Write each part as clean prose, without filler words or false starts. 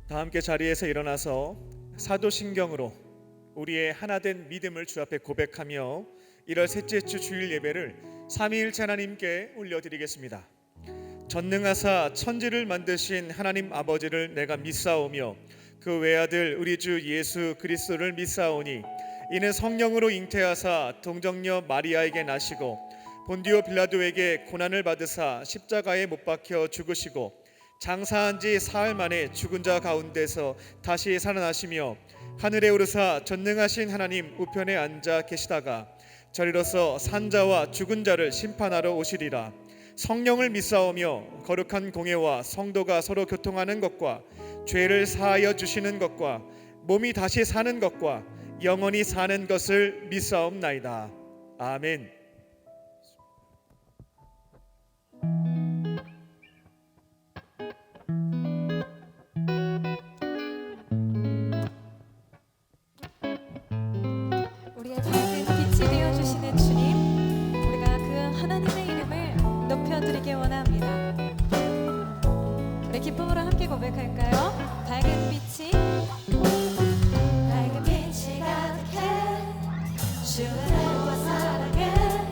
다 함께 자리에서 일어나서 사도신경으로 우리의 하나된 믿음을 주 앞에 고백하며 1월 셋째 주 주일 예배를 삼위일체 하나님께 올려드리겠습니다. 전능하사 천지를 만드신 하나님 아버지를 내가 믿사오며 그 외아들 우리 주 예수 그리스도를 믿사오니 이는 성령으로 잉태하사 동정녀 마리아에게 나시고 본디오 빌라도에게 고난을 받으사 십자가에 못 박혀 죽으시고 장사한 지 사흘 만에 죽은 자 가운데서 다시 살아나시며 하늘에 오르사 전능하신 하나님 우편에 앉아 계시다가 저리로서 산자와 죽은 자를 심판하러 오시리라. 성령을 믿사오며 거룩한 공예와 성도가 서로 교통하는 것과 죄를 사하여 주시는 것과 몸이 다시 사는 것과 영원히 사는 것을 믿사옵나이다. 아멘. 우리의 밝은 빛이 되어주시는 주님, 우리가 그 하나님의 이름을 높여드리기 원합니다. 우리 기쁨으로 함께 고백할까요? 밝은 빛이 가득해 주의 은혜와 사랑에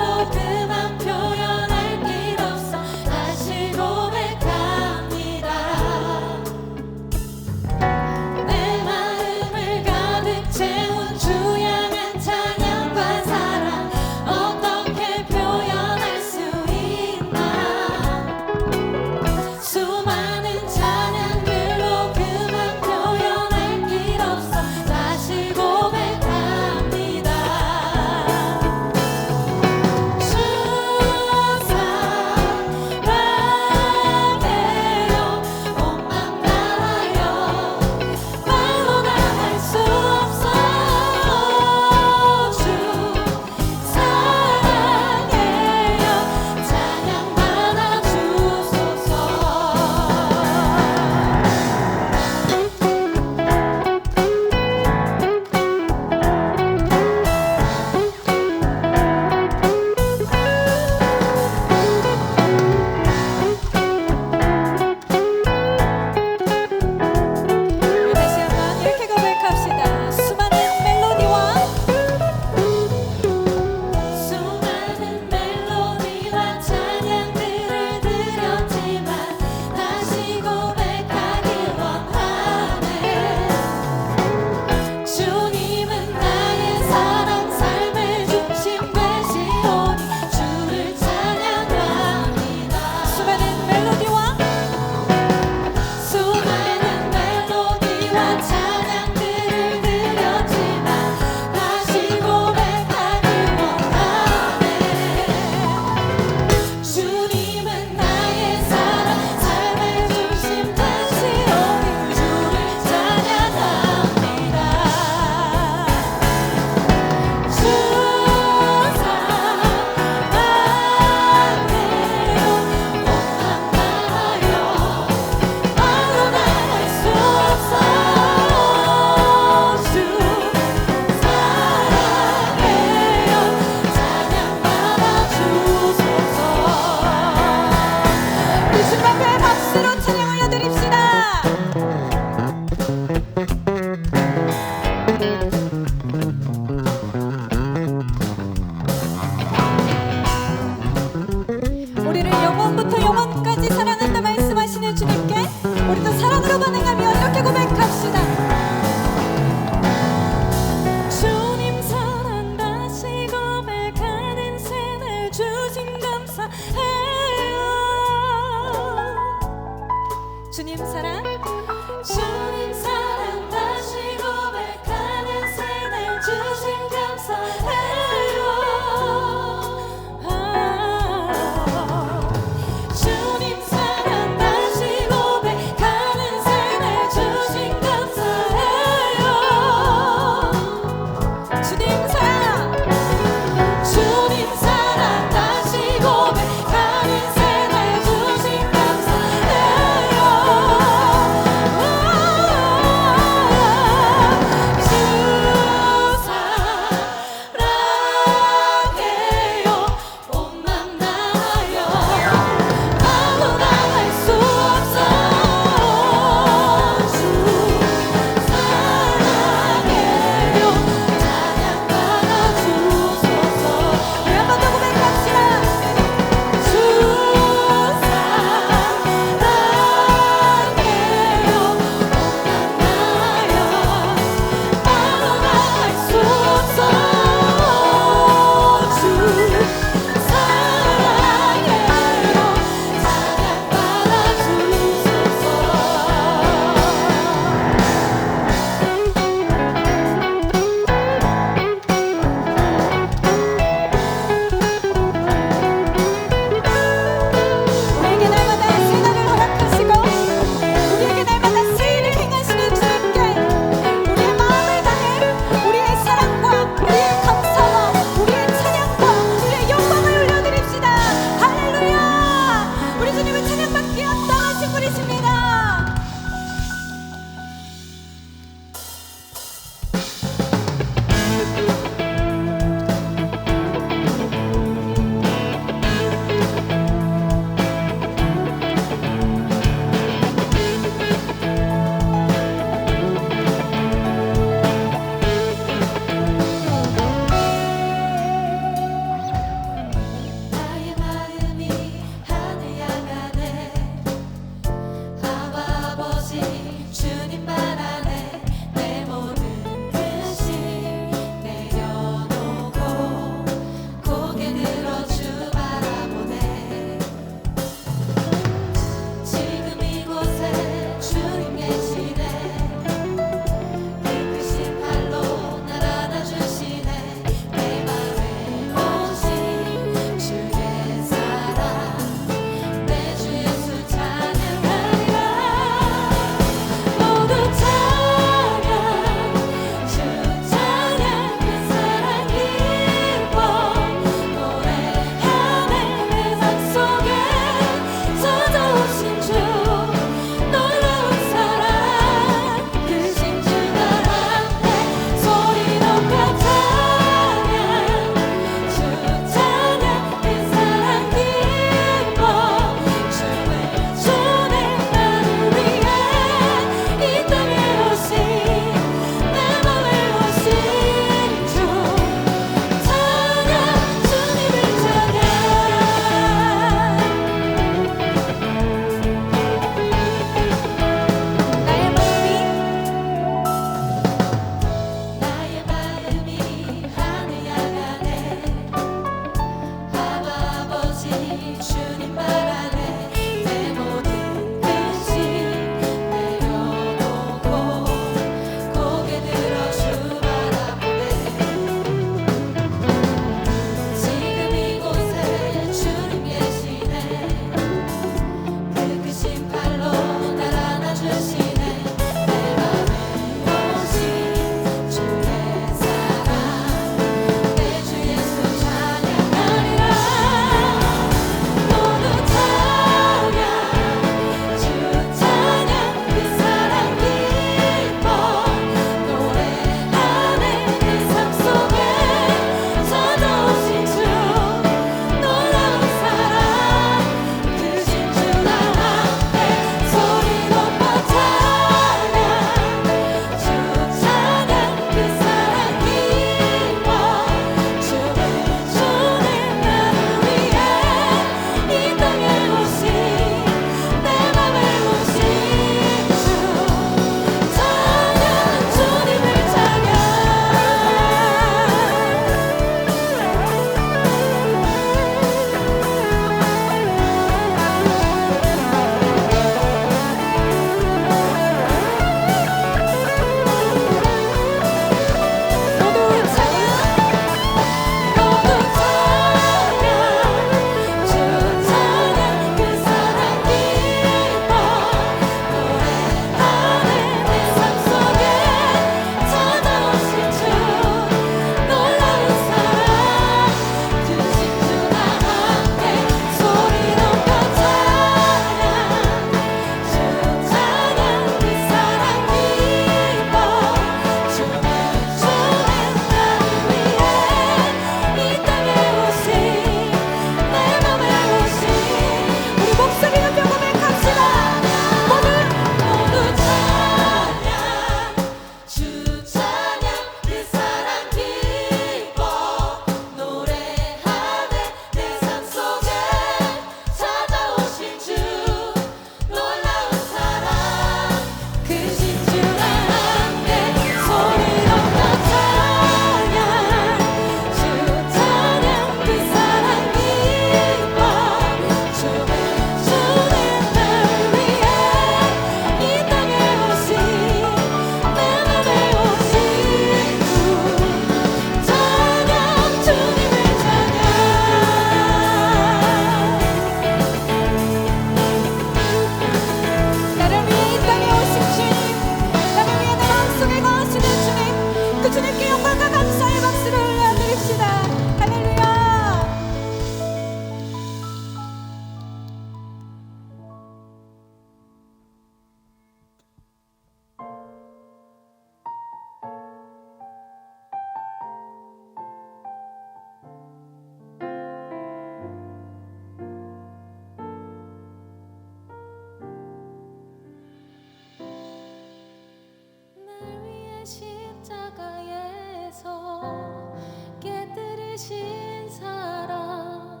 주신 사랑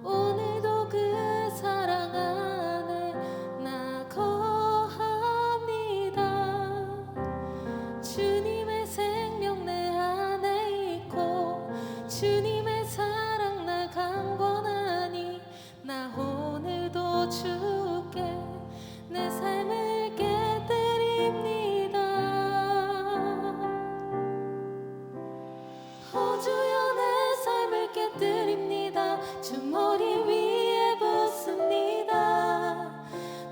오늘도 그 사랑 안에 나 거합니다. 주님의 생명 내 안에 있고 주님의 사랑 날 강권하니 나 오늘도 주께 내 삶을 깨뜨립니다. 오 주여 내 삶을 깨뜨립니다. 주 머리 위에 붓습니다.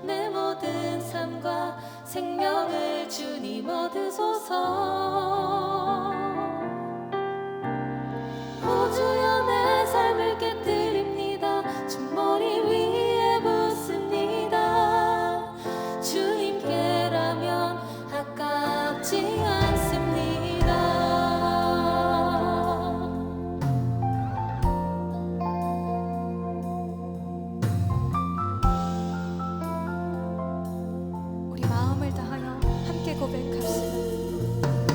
내 모든 삶과 생명을 주님 얻으소서. 오 주여 내 삶을 깨뜨립니다. 주 머리 위에 붓습니다. 주님께라면 아깝지 않습니다. 우리 마음을 다하여 함께 고백합시다.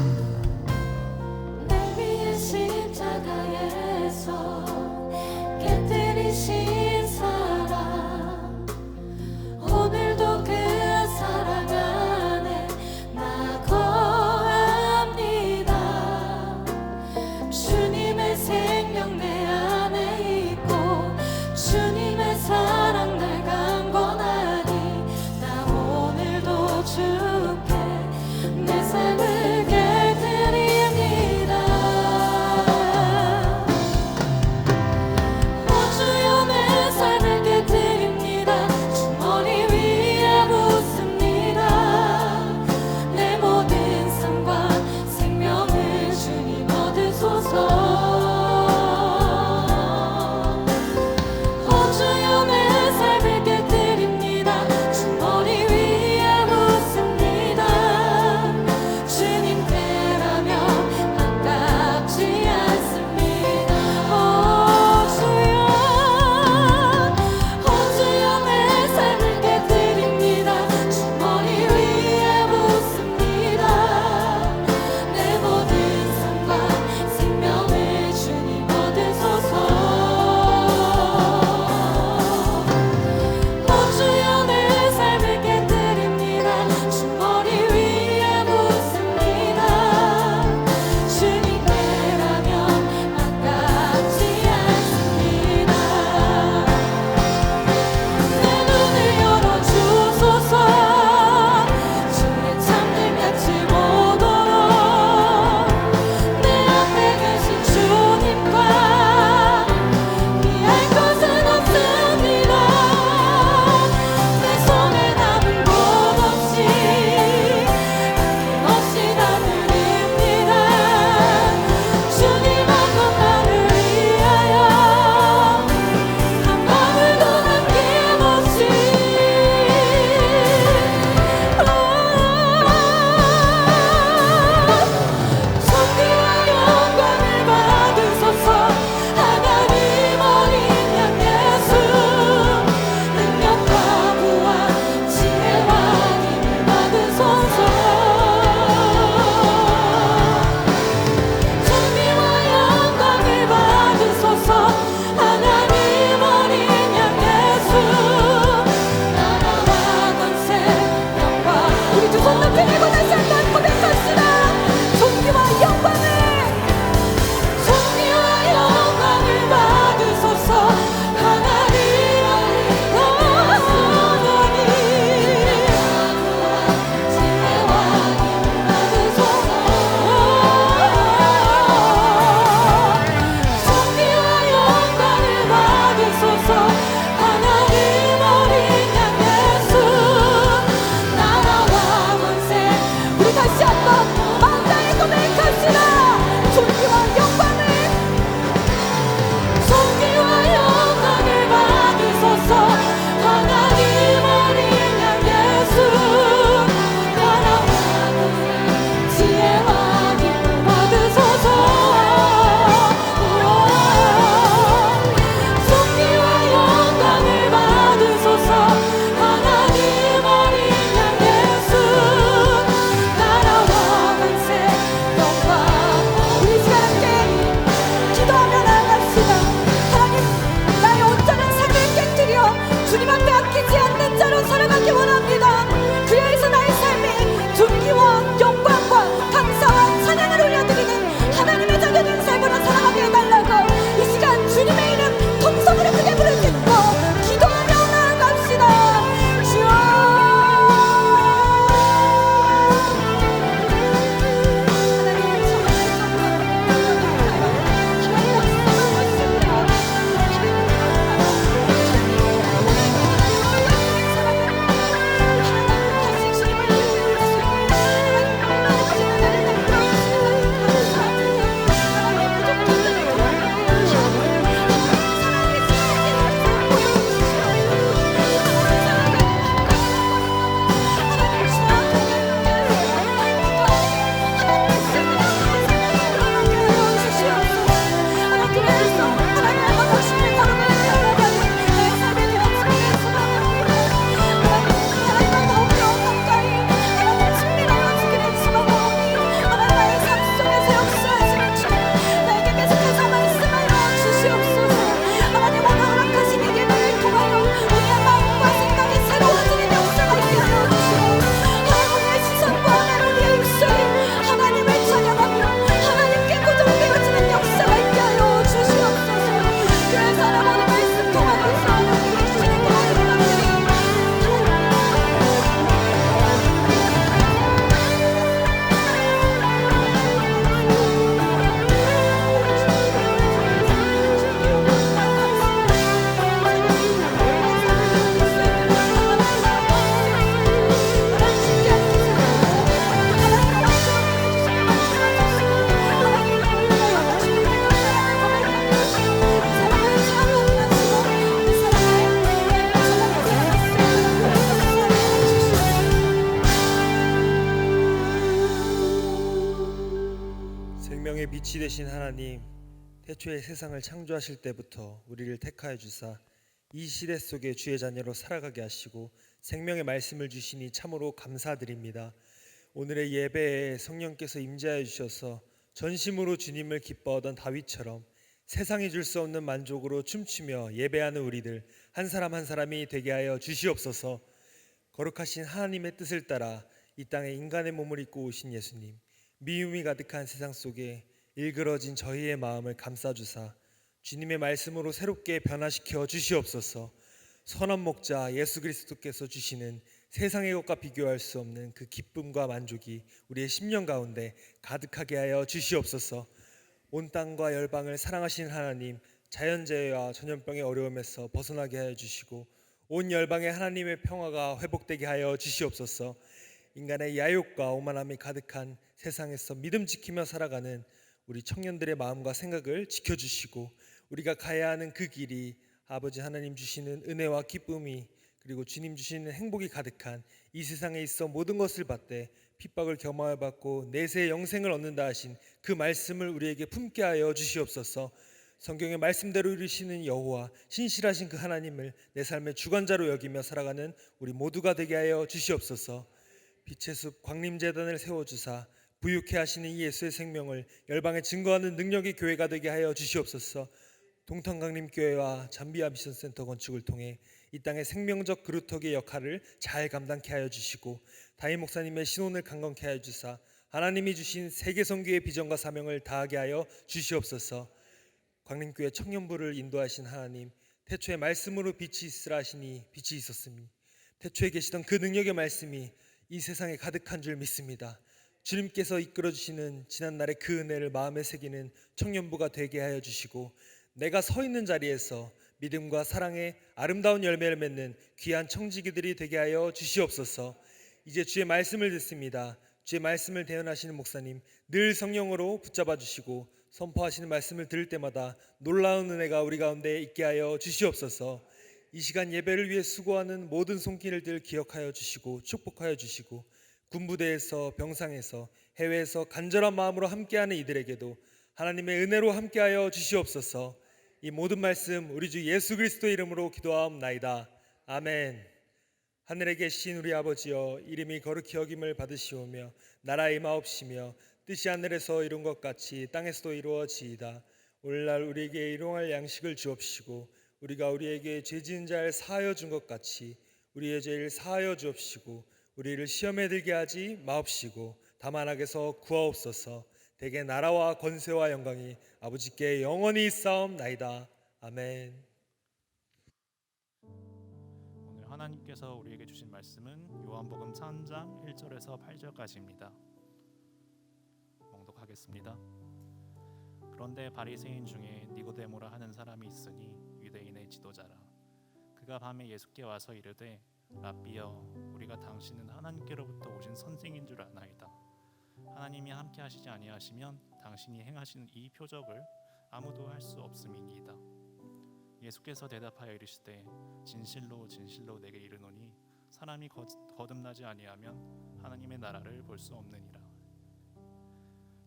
생명의 빛이 되신 하나님, 태초에 세상을 창조하실 때부터 우리를 택하여 주사 이 시대 속에 주의 자녀로 살아가게 하시고 생명의 말씀을 주시니 참으로 감사드립니다. 오늘의 예배에 성령께서 임재하여 주셔서 전심으로 주님을 기뻐하던 다윗처럼 세상이 줄 수 없는 만족으로 춤추며 예배하는 우리들 한 사람 한 사람이 되게 하여 주시옵소서. 거룩하신 하나님의 뜻을 따라 이 땅에 인간의 몸을 입고 오신 예수님, 미움이 가득한 세상 속에 일그러진 저희의 마음을 감싸주사 주님의 말씀으로 새롭게 변화시켜 주시옵소서. 선한 목자 예수 그리스도께서 주시는 세상의 것과 비교할 수 없는 그 기쁨과 만족이 우리의 심령 가운데 가득하게 하여 주시옵소서. 온 땅과 열방을 사랑하시는 하나님, 자연재해와 전염병의 어려움에서 벗어나게 하여 주시고 온 열방에 하나님의 평화가 회복되게 하여 주시옵소서. 인간의 야욕과 오만함이 가득한 세상에서 믿음 지키며 살아가는 우리 청년들의 마음과 생각을 지켜주시고 우리가 가야 하는 그 길이 아버지 하나님 주시는 은혜와 기쁨이 그리고 주님 주시는 행복이 가득한 이 세상에 있어 모든 것을 받되 핍박을 겸하여 받고 내세의 영생을 얻는다 하신 그 말씀을 우리에게 품게 하여 주시옵소서. 성경의 말씀대로 이루시는 여호와 신실하신 그 하나님을 내 삶의 주관자로 여기며 살아가는 우리 모두가 되게 하여 주시옵소서. 빛의 숲 광림재단을 세워주사 부유케 하시는 이 예수의 생명을 열방에 증거하는 능력의 교회가 되게 하여 주시옵소서. 동탄강림교회와 잠비아 미션센터 건축을 통해 이 땅의 생명적 그루터기의 역할을 잘 감당케 하여 주시고 다임 목사님의 신혼을 강건케 하여 주사 하나님이 주신 세계선교의 비전과 사명을 다하게 하여 주시옵소서. 광림교회 청년부를 인도하신 하나님, 태초에 말씀으로 빛이 있으라 하시니 빛이 있었으니 태초에 계시던 그 능력의 말씀이 이 세상에 가득한 줄 믿습니다. 주님께서 이끌어 주시는 지난날의 그 은혜를 마음에 새기는 청년부가 되게 하여 주시고 내가 서 있는 자리에서 믿음과 사랑의 아름다운 열매를 맺는 귀한 청지기들이 되게 하여 주시옵소서. 이제 주의 말씀을 듣습니다. 주의 말씀을 대언하시는 목사님 늘 성령으로 붙잡아 주시고 선포하시는 말씀을 들을 때마다 놀라운 은혜가 우리 가운데 있게 하여 주시옵소서. 이 시간 예배를 위해 수고하는 모든 손길들 기억하여 주시고 축복하여 주시고 군부대에서 병상에서 해외에서 간절한 마음으로 함께하는 이들에게도 하나님의 은혜로 함께하여 주시옵소서. 이 모든 말씀 우리 주 예수 그리스도의 이름으로 기도하옵나이다. 아멘. 하늘에 계신 우리 아버지여, 이름이 거룩히 여김을 받으시오며 나라의 임하옵시며 뜻이 하늘에서 이룬 것 같이 땅에서도 이루어지이다. 오늘날 우리에게 일용할 양식을 주옵시고 우리가 우리에게 죄 지은 자를 사하여 준 것 같이 우리의 죄를 사하여 주옵시고 우리를 시험에 들게 하지 마옵시고 다만 악에서 구하옵소서. 대개 나라와 권세와 영광이 아버지께 영원히 있사옵나이다. 아멘. 오늘 하나님께서 우리에게 주신 말씀은 요한복음 3장 1절에서 8절까지입니다. 봉독하겠습니다. 그런데 바리새인 중에 니고데모라 하는 사람이 있으니 유대인의 지도자라. 그가 밤에 예수께 와서 이르되 랍비여, 우리가 당신은 하나님께로부터 오신 선생인 줄 아나이다. 하나님이 함께 하시지 아니하시면 당신이 행하시는 이 표적을 아무도 할 수 없음이니이다. 예수께서 대답하여 이르시되 진실로 진실로 내게 이르노니 사람이 거듭나지 아니하면 하나님의 나라를 볼 수 없느니라.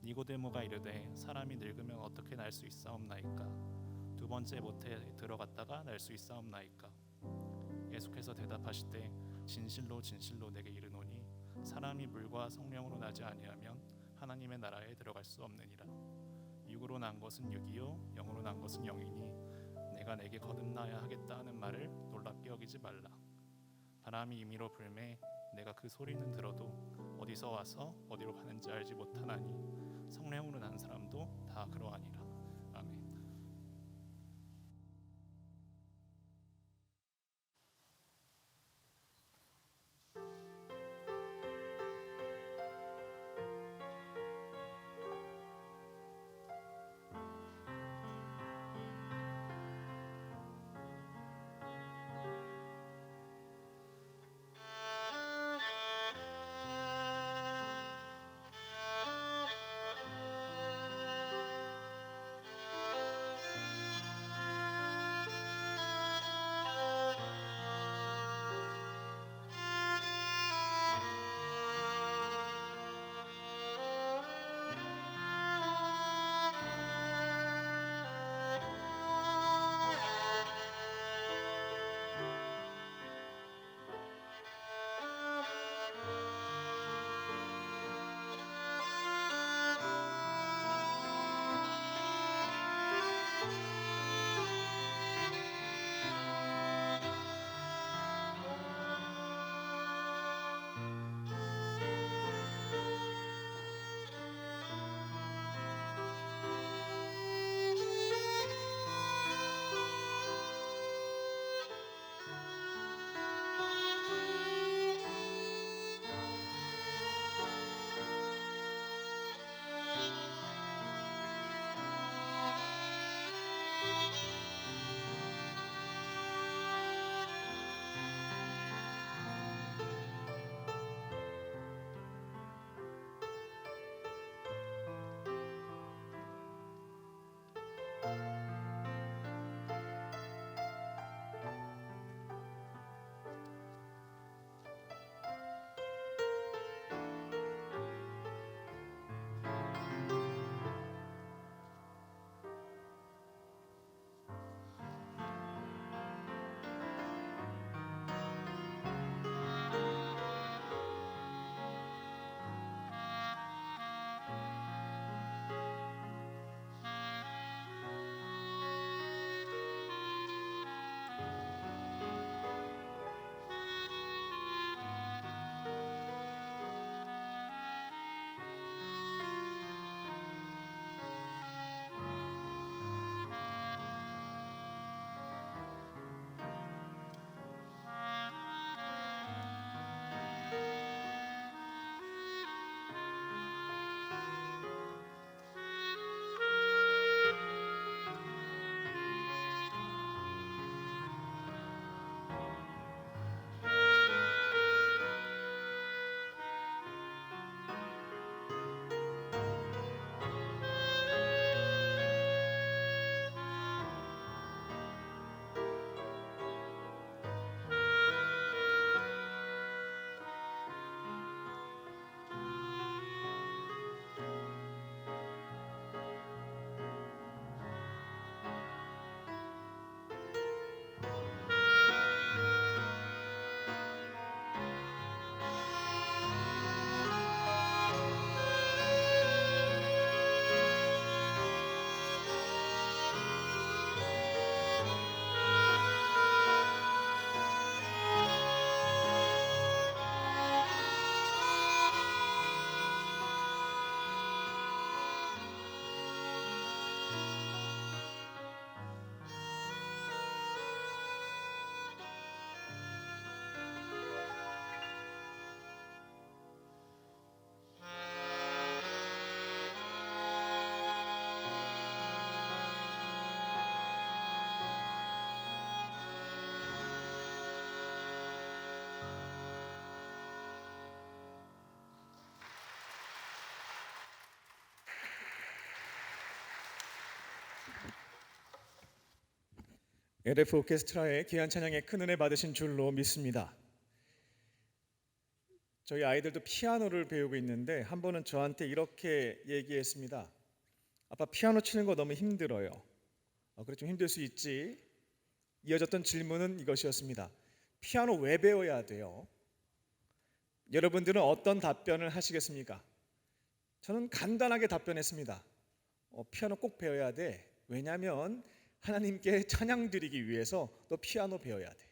니고데모가 이르되 사람이 늙으면 어떻게 날 수 있사옵나이까? 두 번째 모태에 들어갔다가 날 수 있사옵나이까? 예수께서 대답하시되 진실로 진실로 내게 이르노니 사람이 물과 성령으로 나지 아니하면 하나님의 나라에 들어갈 수 없느니라. 육으로 난 것은 육이요 영으로 난 것은 영이니 내가 내게 거듭나야 하겠다 하는 말을 놀랍게 여기지 말라. 바람이 임의로 불매 내가 그 소리는 들어도 어디서 와서 어디로 가는지 알지 못하나니 성령으로 난 사람도 다 그러하니라. 아멘. LF 오케스트라의 귀한 찬양에 큰 은혜 받으신 줄로 믿습니다. 저희 아이들도 피아노를 배우고 있는데 한 번은 저한테 이렇게 얘기했습니다. 아빠 피아노 치는 거 너무 힘들어요. 그래 좀 힘들 수 있지. 이어졌던 질문은 이것이었습니다. 피아노 왜 배워야 돼요? 여러분들은 어떤 답변을 하시겠습니까? 저는 간단하게 답변했습니다. 피아노 꼭 배워야 돼. 왜냐하면 하나님께 찬양 드리기 위해서 너 피아노 배워야 돼.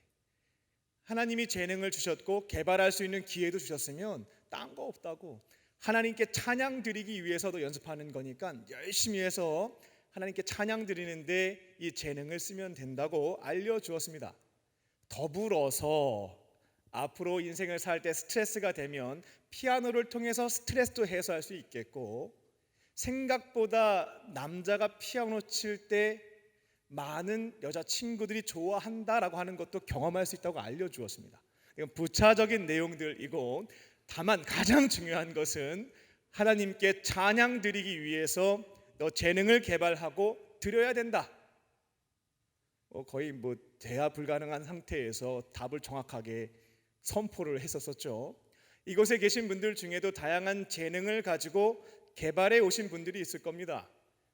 하나님이 재능을 주셨고 개발할 수 있는 기회도 주셨으면 딴 거 없다고. 하나님께 찬양 드리기 위해서도 연습하는 거니까 열심히 해서 하나님께 찬양 드리는데 이 재능을 쓰면 된다고 알려주었습니다. 더불어서 앞으로 인생을 살 때 스트레스가 되면 피아노를 통해서 스트레스도 해소할 수 있겠고, 생각보다 남자가 피아노 칠 때 많은 여자친구들이 좋아한다라고 하는 것도 경험할 수 있다고 알려주었습니다. 이건 부차적인 내용들이고, 다만 가장 중요한 것은 하나님께 찬양 드리기 위해서 너 재능을 개발하고 드려야 된다. 거의 대화 불가능한 상태에서 답을 정확하게 선포를 했었죠. 이곳에 계신 분들 중에도 다양한 재능을 가지고 개발해 오신 분들이 있을 겁니다.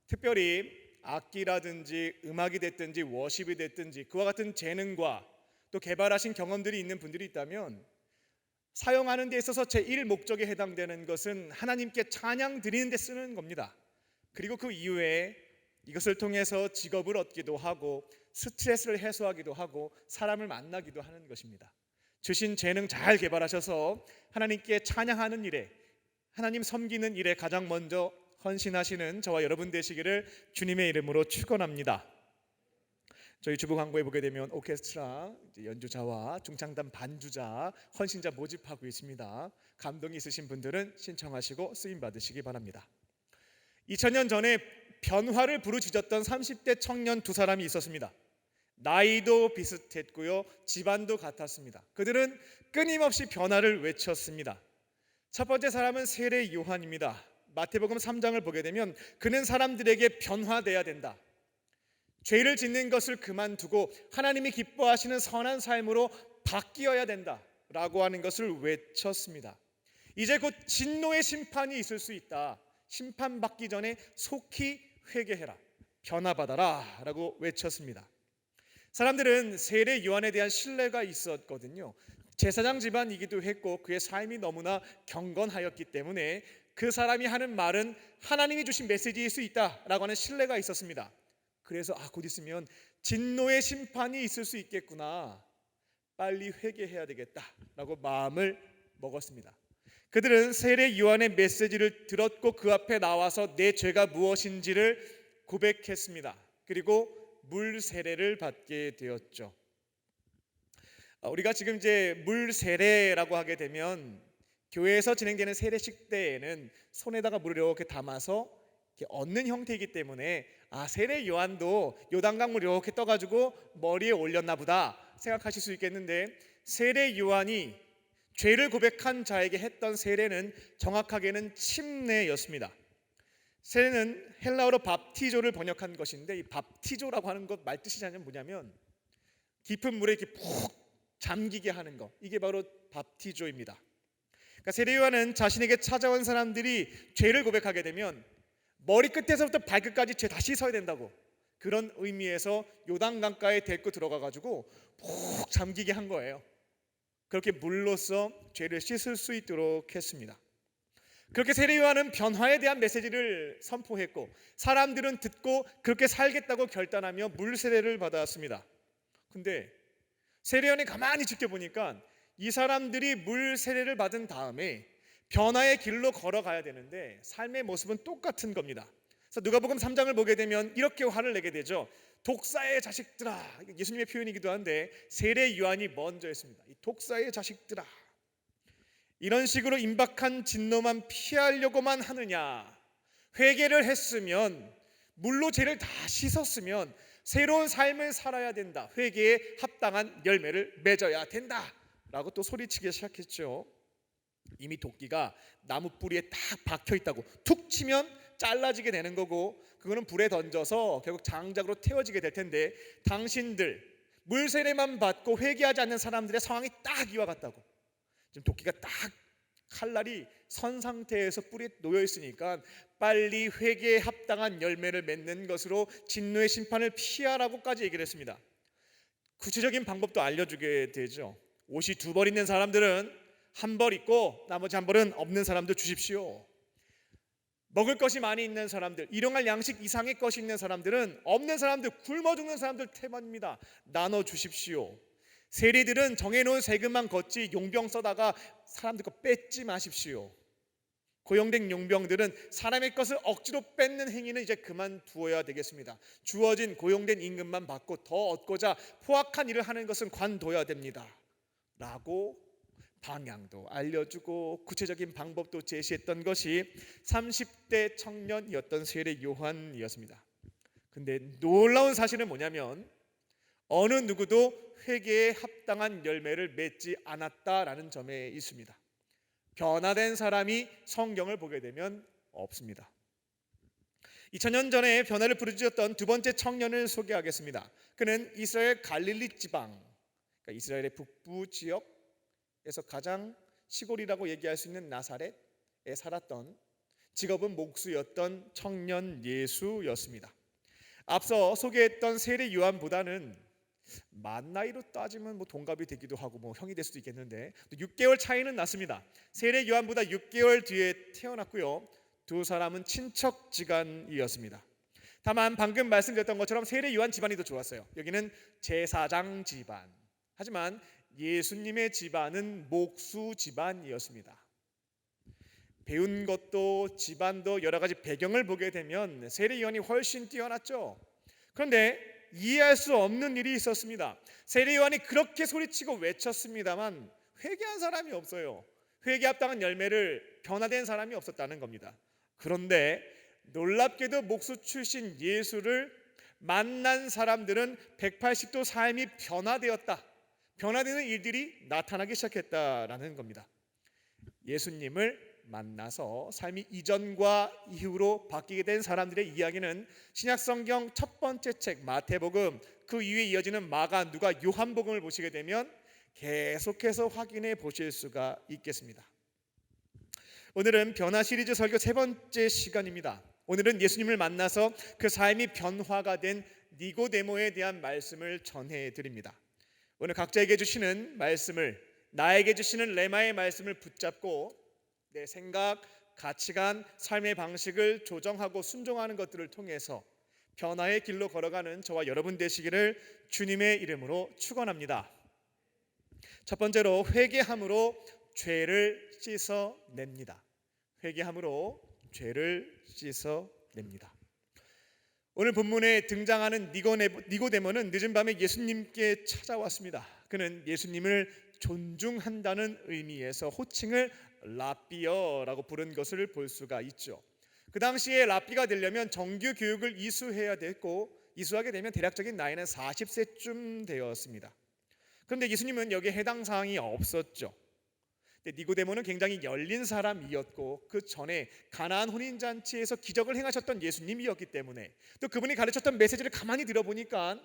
특별히 악기라든지 음악이 됐든지 워십이 됐든지 그와 같은 재능과 또 개발하신 경험들이 있는 분들이 있다면 사용하는 데 있어서 제1 목적에 해당되는 것은 하나님께 찬양 드리는 데 쓰는 겁니다. 그리고 그 이후에 이것을 통해서 직업을 얻기도 하고 스트레스를 해소하기도 하고 사람을 만나기도 하는 것입니다. 주신 재능 잘 개발하셔서 하나님께 찬양하는 일에, 하나님 섬기는 일에 가장 먼저 헌신하시는 저와 여러분 되시기를 주님의 이름으로 축원합니다. 저희 주부 광고에 보게 되면 오케스트라 연주자와 중창단 반주자, 헌신자 모집하고 있습니다. 감동이 있으신 분들은 신청하시고 쓰임 받으시기 바랍니다. 2000년 전에 변화를 부르짖었던 30대 청년 두 사람이 있었습니다. 나이도 비슷했고요, 집안도 같았습니다. 그들은 끊임없이 변화를 외쳤습니다. 첫 번째 사람은 세례 요한입니다. 마태복음 3장을 보게 되면 그는 사람들에게 변화돼야 된다. 죄를 짓는 것을 그만두고 하나님이 기뻐하시는 선한 삶으로 바뀌어야 된다라고 하는 것을 외쳤습니다. 이제 곧 진노의 심판이 있을 수 있다. 심판받기 전에 속히 회개해라, 변화받아라 라고 외쳤습니다. 사람들은 세례 요한에 대한 신뢰가 있었거든요. 제사장 집안이기도 했고 그의 삶이 너무나 경건하였기 때문에 그 사람이 하는 말은 하나님이 주신 메시지일 수 있다라고 하는 신뢰가 있었습니다. 그래서 곧 있으면 진노의 심판이 있을 수 있겠구나, 빨리 회개해야 되겠다라고 마음을 먹었습니다. 그들은 세례 요한의 메시지를 들었고 그 앞에 나와서 내 죄가 무엇인지를 고백했습니다. 그리고 물 세례를 받게 되었죠. 우리가 지금 이제 물 세례라고 하게 되면 교회에서 진행되는 세례식 때에는 손에다가 물을 이렇게 담아서 이렇게 얻는 형태이기 때문에 세례 요한도 요단강물 이렇게 떠가지고 머리에 올렸나 보다 생각하실 수 있겠는데, 세례 요한이 죄를 고백한 자에게 했던 세례는 정확하게는 침례였습니다. 세례는 헬라어로 밥티조를 번역한 것인데, 이 밥티조라고 하는 것 말뜻이 뭐냐면 깊은 물에 이렇게 푹 잠기게 하는 것, 이게 바로 밥티조입니다. 그러니까 세례 요한은 자신에게 찾아온 사람들이 죄를 고백하게 되면 머리끝에서부터 발끝까지 죄 다 씻어야 된다고, 그런 의미에서 요단강가에 데리고 들어가가지고 푹 잠기게 한 거예요. 그렇게 물로써 죄를 씻을 수 있도록 했습니다. 그렇게 세례 요한은 변화에 대한 메시지를 선포했고 사람들은 듣고 그렇게 살겠다고 결단하며 물 세례를 받았습니다. 근데 세례 요한이 가만히 지켜보니까 이 사람들이 물 세례를 받은 다음에 변화의 길로 걸어가야 되는데 삶의 모습은 똑같은 겁니다. 그래서 누가복음 3장을 보게 되면 이렇게 화를 내게 되죠. 독사의 자식들아, 예수님의 표현이기도 한데 세례 요한이 먼저 했습니다. 이 독사의 자식들아, 이런 식으로 임박한 진노만 피하려고만 하느냐, 회개를 했으면 물로 죄를 다 씻었으면 새로운 삶을 살아야 된다, 회개에 합당한 열매를 맺어야 된다 라고 또 소리치기 시작했죠. 이미 도끼가 나무 뿌리에 딱 박혀 있다고, 툭 치면 잘라지게 되는 거고 그거는 불에 던져서 결국 장작으로 태워지게 될 텐데 당신들 물 세례만 받고 회개하지 않는 사람들의 상황이 딱 이와 같다고. 지금 도끼가 딱 칼날이 선 상태에서 뿔이 놓여 있으니까 빨리 회개에 합당한 열매를 맺는 것으로 진노의 심판을 피하라고까지 얘기를 했습니다. 구체적인 방법도 알려주게 되죠. 옷이 2벌 있는 사람들은 1벌 있고 나머지 1벌은 없는 사람들 주십시오. 먹을 것이 많이 있는 사람들, 일용할 양식 이상의 것이 있는 사람들은 없는 사람들, 굶어 죽는 사람들 태반입니다. 나눠 주십시오. 세리들은 정해놓은 세금만 걷지 용병 써다가 사람들 거 뺏지 마십시오. 고용된 용병들은 사람의 것을 억지로 뺏는 행위는 이제 그만두어야 되겠습니다. 주어진 고용된 임금만 받고 더 얻고자 포악한 일을 하는 것은 관둬야 됩니다. 라고 방향도 알려주고 구체적인 방법도 제시했던 것이 30대 청년이었던 세례 요한이었습니다. 근데 놀라운 사실은 뭐냐면 어느 누구도 회개에 합당한 열매를 맺지 않았다라는 점에 있습니다. 변화된 사람이 성경을 보게 되면 없습니다. 2000년 전에 변화를 부르짖었던 2번째 청년을 소개하겠습니다. 그는 이스라엘 갈릴리 지방, 그러니까 이스라엘의 북부 지역에서 가장 시골이라고 얘기할 수 있는 나사렛에 살았던, 직업은 목수였던 청년 예수였습니다. 앞서 소개했던 세례 요한보다는 만 나이로 따지면 동갑이 되기도 하고 형이 될 수도 있겠는데 6개월 차이는 났습니다. 세례 요한보다 6개월 뒤에 태어났고요. 2 사람은 친척지간이었습니다. 다만 방금 말씀드렸던 것처럼 세례 요한 집안이 더 좋았어요. 여기는 제사장 집안. 하지만 예수님의 집안은 목수 집안이었습니다. 배운 것도 집안도 여러 가지 배경을 보게 되면 세례 요한이 훨씬 뛰어났죠. 그런데 이해할 수 없는 일이 있었습니다. 세례 요한이 그렇게 소리치고 외쳤습니다만 회개한 사람이 없어요. 회개 합당한 열매를 변화된 사람이 없었다는 겁니다. 그런데 놀랍게도 목수 출신 예수를 만난 사람들은 180도 삶이 변화되었다. 변화되는 일들이 나타나기 시작했다라는 겁니다. 예수님을 만나서 삶이 이전과 이후로 바뀌게 된 사람들의 이야기는 신약성경 첫 번째 책 마태복음, 그 이후에 이어지는 마가, 누가, 요한복음을 보시게 되면 계속해서 확인해 보실 수가 있겠습니다. 오늘은 변화 시리즈 설교 3번째 시간입니다. 오늘은 예수님을 만나서 그 삶이 변화가 된 니고데모에 대한 말씀을 전해 드립니다. 오늘 각자에게 주시는 말씀을, 나에게 주시는 레마의 말씀을 붙잡고 내 생각, 가치관, 삶의 방식을 조정하고 순종하는 것들을 통해서 변화의 길로 걸어가는 저와 여러분 되시기를 주님의 이름으로 축원합니다. 첫 번째로 회개함으로 죄를 씻어냅니다. 회개함으로 죄를 씻어냅니다. 오늘 본문에 등장하는 니고데모는 늦은 밤에 예수님께 찾아왔습니다. 그는 예수님을 존중한다는 의미에서 호칭을 랍비어라고 부른 것을 볼 수가 있죠. 그 당시에 랍비가 되려면 정규 교육을 이수해야 됐고, 이수하게 되면 대략적인 나이는 40세쯤 되었습니다. 그런데 예수님은 여기에 해당 사항이 없었죠. 니고데모는 굉장히 열린 사람이었고 그 전에 가나안 혼인잔치에서 기적을 행하셨던 예수님이었기 때문에, 또 그분이 가르쳤던 메시지를 가만히 들어보니까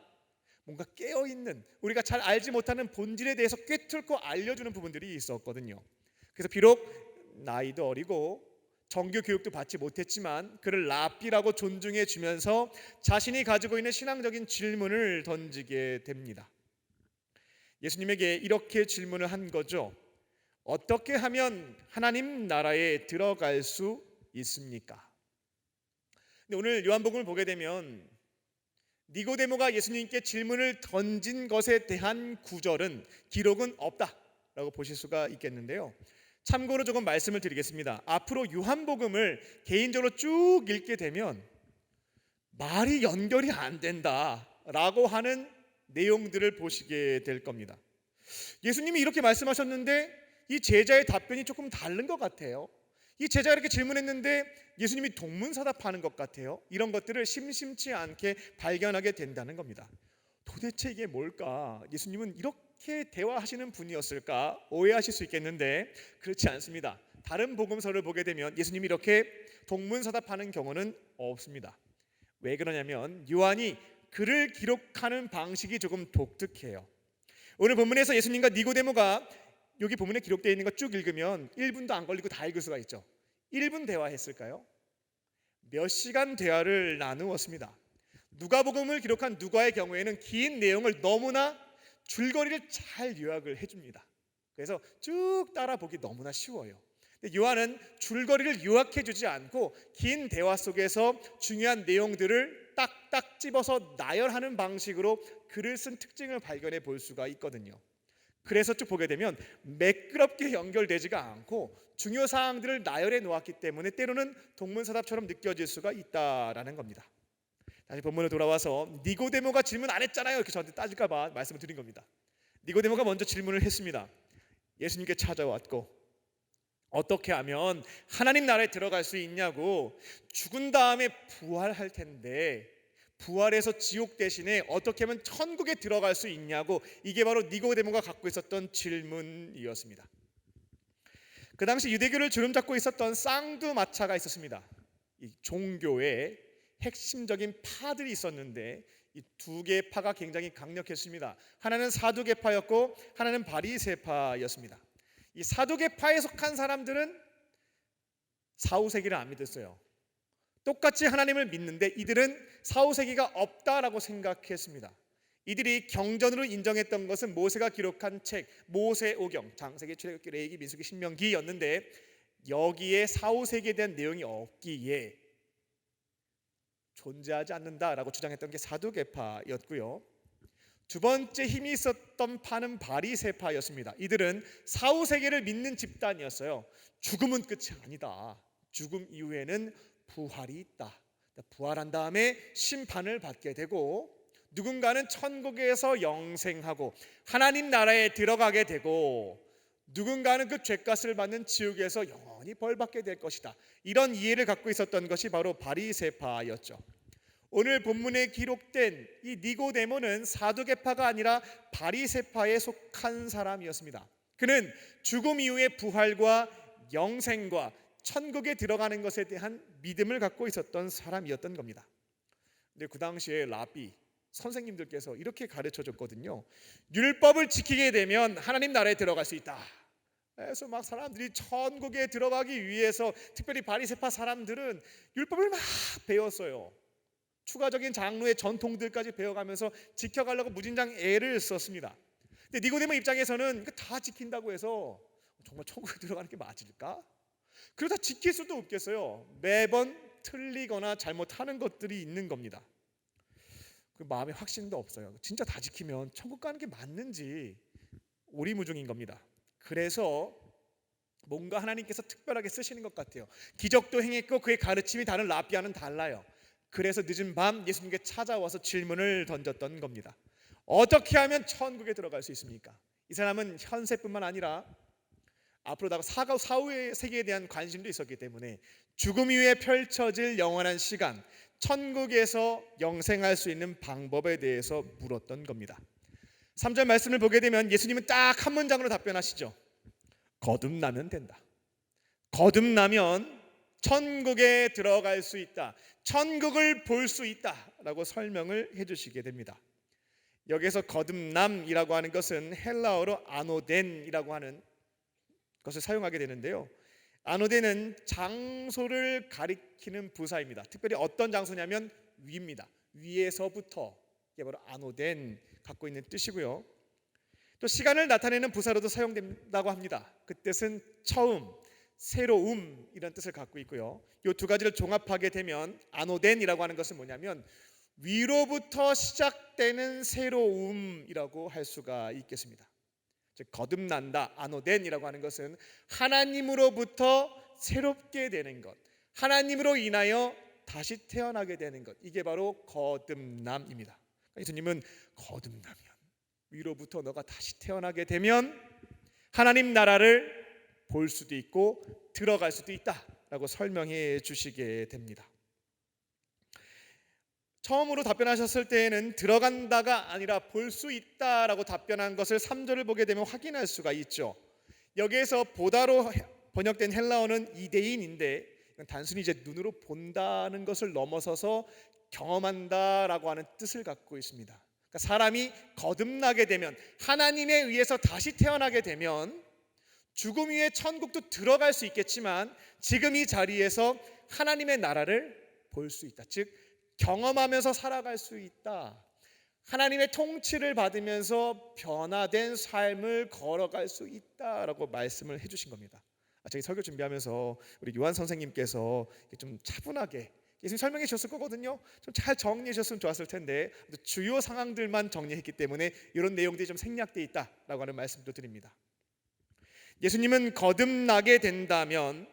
뭔가 깨어있는, 우리가 잘 알지 못하는 본질에 대해서 꿰뚫고 알려주는 부분들이 있었거든요. 그래서 비록 나이도 어리고 정규 교육도 받지 못했지만 그를 랍비라고 존중해 주면서 자신이 가지고 있는 신앙적인 질문을 던지게 됩니다. 예수님에게 이렇게 질문을 한 거죠. 어떻게 하면 하나님 나라에 들어갈 수 있습니까? 근데 오늘 요한복음을 보게 되면 니고데모가 예수님께 질문을 던진 것에 대한 구절은, 기록은 없다라고 보실 수가 있겠는데요. 참고로 조금 말씀을 드리겠습니다. 앞으로 요한복음을 개인적으로 쭉 읽게 되면 말이 연결이 안 된다라고 하는 내용들을 보시게 될 겁니다. 예수님이 이렇게 말씀하셨는데 이 제자의 답변이 조금 다른 것 같아요. 이 제자가 이렇게 질문했는데 예수님이 동문서답하는 것 같아요. 이런 것들을 심심치 않게 발견하게 된다는 겁니다. 도대체 이게 뭘까? 예수님은 이렇게 대화하시는 분이었을까? 오해하실 수 있겠는데 그렇지 않습니다. 다른 복음서를 보게 되면 예수님이 이렇게 동문서답하는 경우는 없습니다. 왜 그러냐면 요한이 글을 기록하는 방식이 조금 독특해요. 오늘 본문에서 예수님과 니고데모가 여기 본문에 기록되어 있는 거 쭉 읽으면 1분도 안 걸리고 다 읽을 수가 있죠. 1분 대화했을까요? 몇 시간 대화를 나누었습니다. 누가복음을 기록한 누가의 경우에는 긴 내용을 너무나 줄거리를 잘 요약을 해줍니다. 그래서 쭉 따라 보기 너무나 쉬워요. 근데 요한은 줄거리를 요약해주지 않고 긴 대화 속에서 중요한 내용들을 딱딱 집어서 나열하는 방식으로 글을 쓴 특징을 발견해 볼 수가 있거든요. 그래서 쭉 보게 되면 매끄럽게 연결되지가 않고 중요 사항들을 나열해 놓았기 때문에 때로는 동문서답처럼 느껴질 수가 있다라는 겁니다. 다시 본문으로 돌아와서 니고데모가 질문 안 했잖아요. 이렇게 저한테 따질까 봐 말씀을 드린 겁니다. 니고데모가 먼저 질문을 했습니다. 예수님께 찾아왔고 어떻게 하면 하나님 나라에 들어갈 수 있냐고, 죽은 다음에 부활할 텐데 부활해서 지옥 대신에 어떻게 하면 천국에 들어갈 수 있냐고, 이게 바로 니고데모가 갖고 있었던 질문이었습니다. 그 당시 유대교를 주름잡고 있었던 쌍두마차가 있었습니다. 이 종교의 핵심적인 파들이 있었는데 이 두 개의 파가 굉장히 강력했습니다. 하나는 사두개파였고 하나는 바리새파였습니다. 이 사두개파에 속한 사람들은 사후세계를 안 믿었어요. 똑같이 하나님을 믿는데 이들은 사후세계가 없다라고 생각했습니다. 이들이 경전으로 인정했던 것은 모세가 기록한 책 모세오경, 창세기, 출애굽기, 레위기, 민수기, 신명기였는데 여기에 사후세계에 대한 내용이 없기에 존재하지 않는다라고 주장했던 게 사두개파였고요. 두 번째 힘이 있었던 파는 바리새파였습니다. 이들은 사후세계를 믿는 집단이었어요. 죽음은 끝이 아니다. 죽음 이후에는 부활이 있다. 부활한 다음에 심판을 받게 되고 누군가는 천국에서 영생하고 하나님 나라에 들어가게 되고 누군가는 그 죄값을 받는 지옥에서 영원히 벌받게 될 것이다. 이런 이해를 갖고 있었던 것이 바로 바리새파였죠. 오늘 본문에 기록된 이 니고데모는 사두개파가 아니라 바리새파에 속한 사람이었습니다. 그는 죽음 이후의 부활과 영생과 천국에 들어가는 것에 대한 믿음을 갖고 있었던 사람이었던 겁니다. 근데 그 당시에 라비 선생님들께서 이렇게 가르쳐 줬거든요. 율법을 지키게 되면 하나님 나라에 들어갈 수 있다. 그래서 막 사람들이 천국에 들어가기 위해서, 특별히 바리새파 사람들은 율법을 막 배웠어요. 추가적인 장로의 전통들까지 배워가면서 지켜가려고 무진장 애를 썼습니다. 근데 니고데모 입장에서는 이거 다 지킨다고 해서 정말 천국에 들어가는 게 맞을까? 그러다 지킬 수도 없겠어요. 매번 틀리거나 잘못하는 것들이 있는 겁니다. 그 마음에 확신도 없어요. 진짜 다 지키면 천국 가는 게 맞는지 오리무중인 겁니다. 그래서 뭔가 하나님께서 특별하게 쓰시는 것 같아요. 기적도 행했고 그의 가르침이 다른 라비아는 달라요. 그래서 늦은 밤 예수님께 찾아와서 질문을 던졌던 겁니다. 어떻게 하면 천국에 들어갈 수 있습니까? 이 사람은 현세뿐만 아니라 앞으로 나가 사후의 세계에 대한 관심도 있었기 때문에 죽음 이후에 펼쳐질 영원한 시간, 천국에서 영생할 수 있는 방법에 대해서 물었던 겁니다. 3절 말씀을 보게 되면 예수님은 딱 한 문장으로 답변하시죠. 거듭나면 된다. 거듭나면 천국에 들어갈 수 있다. 천국을 볼 수 있다라고 설명을 해주시게 됩니다. 여기서 거듭남이라고 하는 것은 헬라어로 아노덴이라고 하는 것을 사용하게 되는데요. 아노덴은 장소를 가리키는 부사입니다. 특별히 어떤 장소냐면 위입니다. 위에서부터, 이게 바로 아노덴 갖고 있는 뜻이고요. 또 시간을 나타내는 부사로도 사용된다고 합니다. 그 뜻은 처음, 새로움 이런 뜻을 갖고 있고요. 이 두 가지를 종합하게 되면 아노덴이라고 하는 것은 뭐냐면 위로부터 시작되는 새로움이라고 할 수가 있겠습니다. 즉 거듭난다, 아노덴이라고 하는 것은 하나님으로부터 새롭게 되는 것, 하나님으로 인하여 다시 태어나게 되는 것, 이게 바로 거듭남입니다. 예수님은 거듭나면, 위로부터 너가 다시 태어나게 되면 하나님 나라를 볼 수도 있고 들어갈 수도 있다라고 설명해 주시게 됩니다. 처음으로 답변하셨을 때에는 들어간다가 아니라 볼 수 있다라고 답변한 것을 3절을 보게 되면 확인할 수가 있죠. 여기에서 보다로 번역된 헬라어는 이데인인데 단순히 이제 눈으로 본다는 것을 넘어서서 경험한다라고 하는 뜻을 갖고 있습니다. 그러니까 사람이 거듭나게 되면, 하나님에 의해서 다시 태어나게 되면 죽음 위에 천국도 들어갈 수 있겠지만 지금 이 자리에서 하나님의 나라를 볼 수 있다. 즉 경험하면서 살아갈 수 있다. 하나님의 통치를 받으면서 변화된 삶을 걸어갈 수 있다라고 말씀을 해주신 겁니다. 저희 설교 준비하면서 우리 요한 선생님께서 좀 차분하게 예수님 설명해 주셨을 거거든요. 좀 잘 정리해 주셨으면 좋았을 텐데 주요 상황들만 정리했기 때문에 이런 내용들이 좀 생략되어 있다라고 하는 말씀도 드립니다. 예수님은 거듭나게 된다면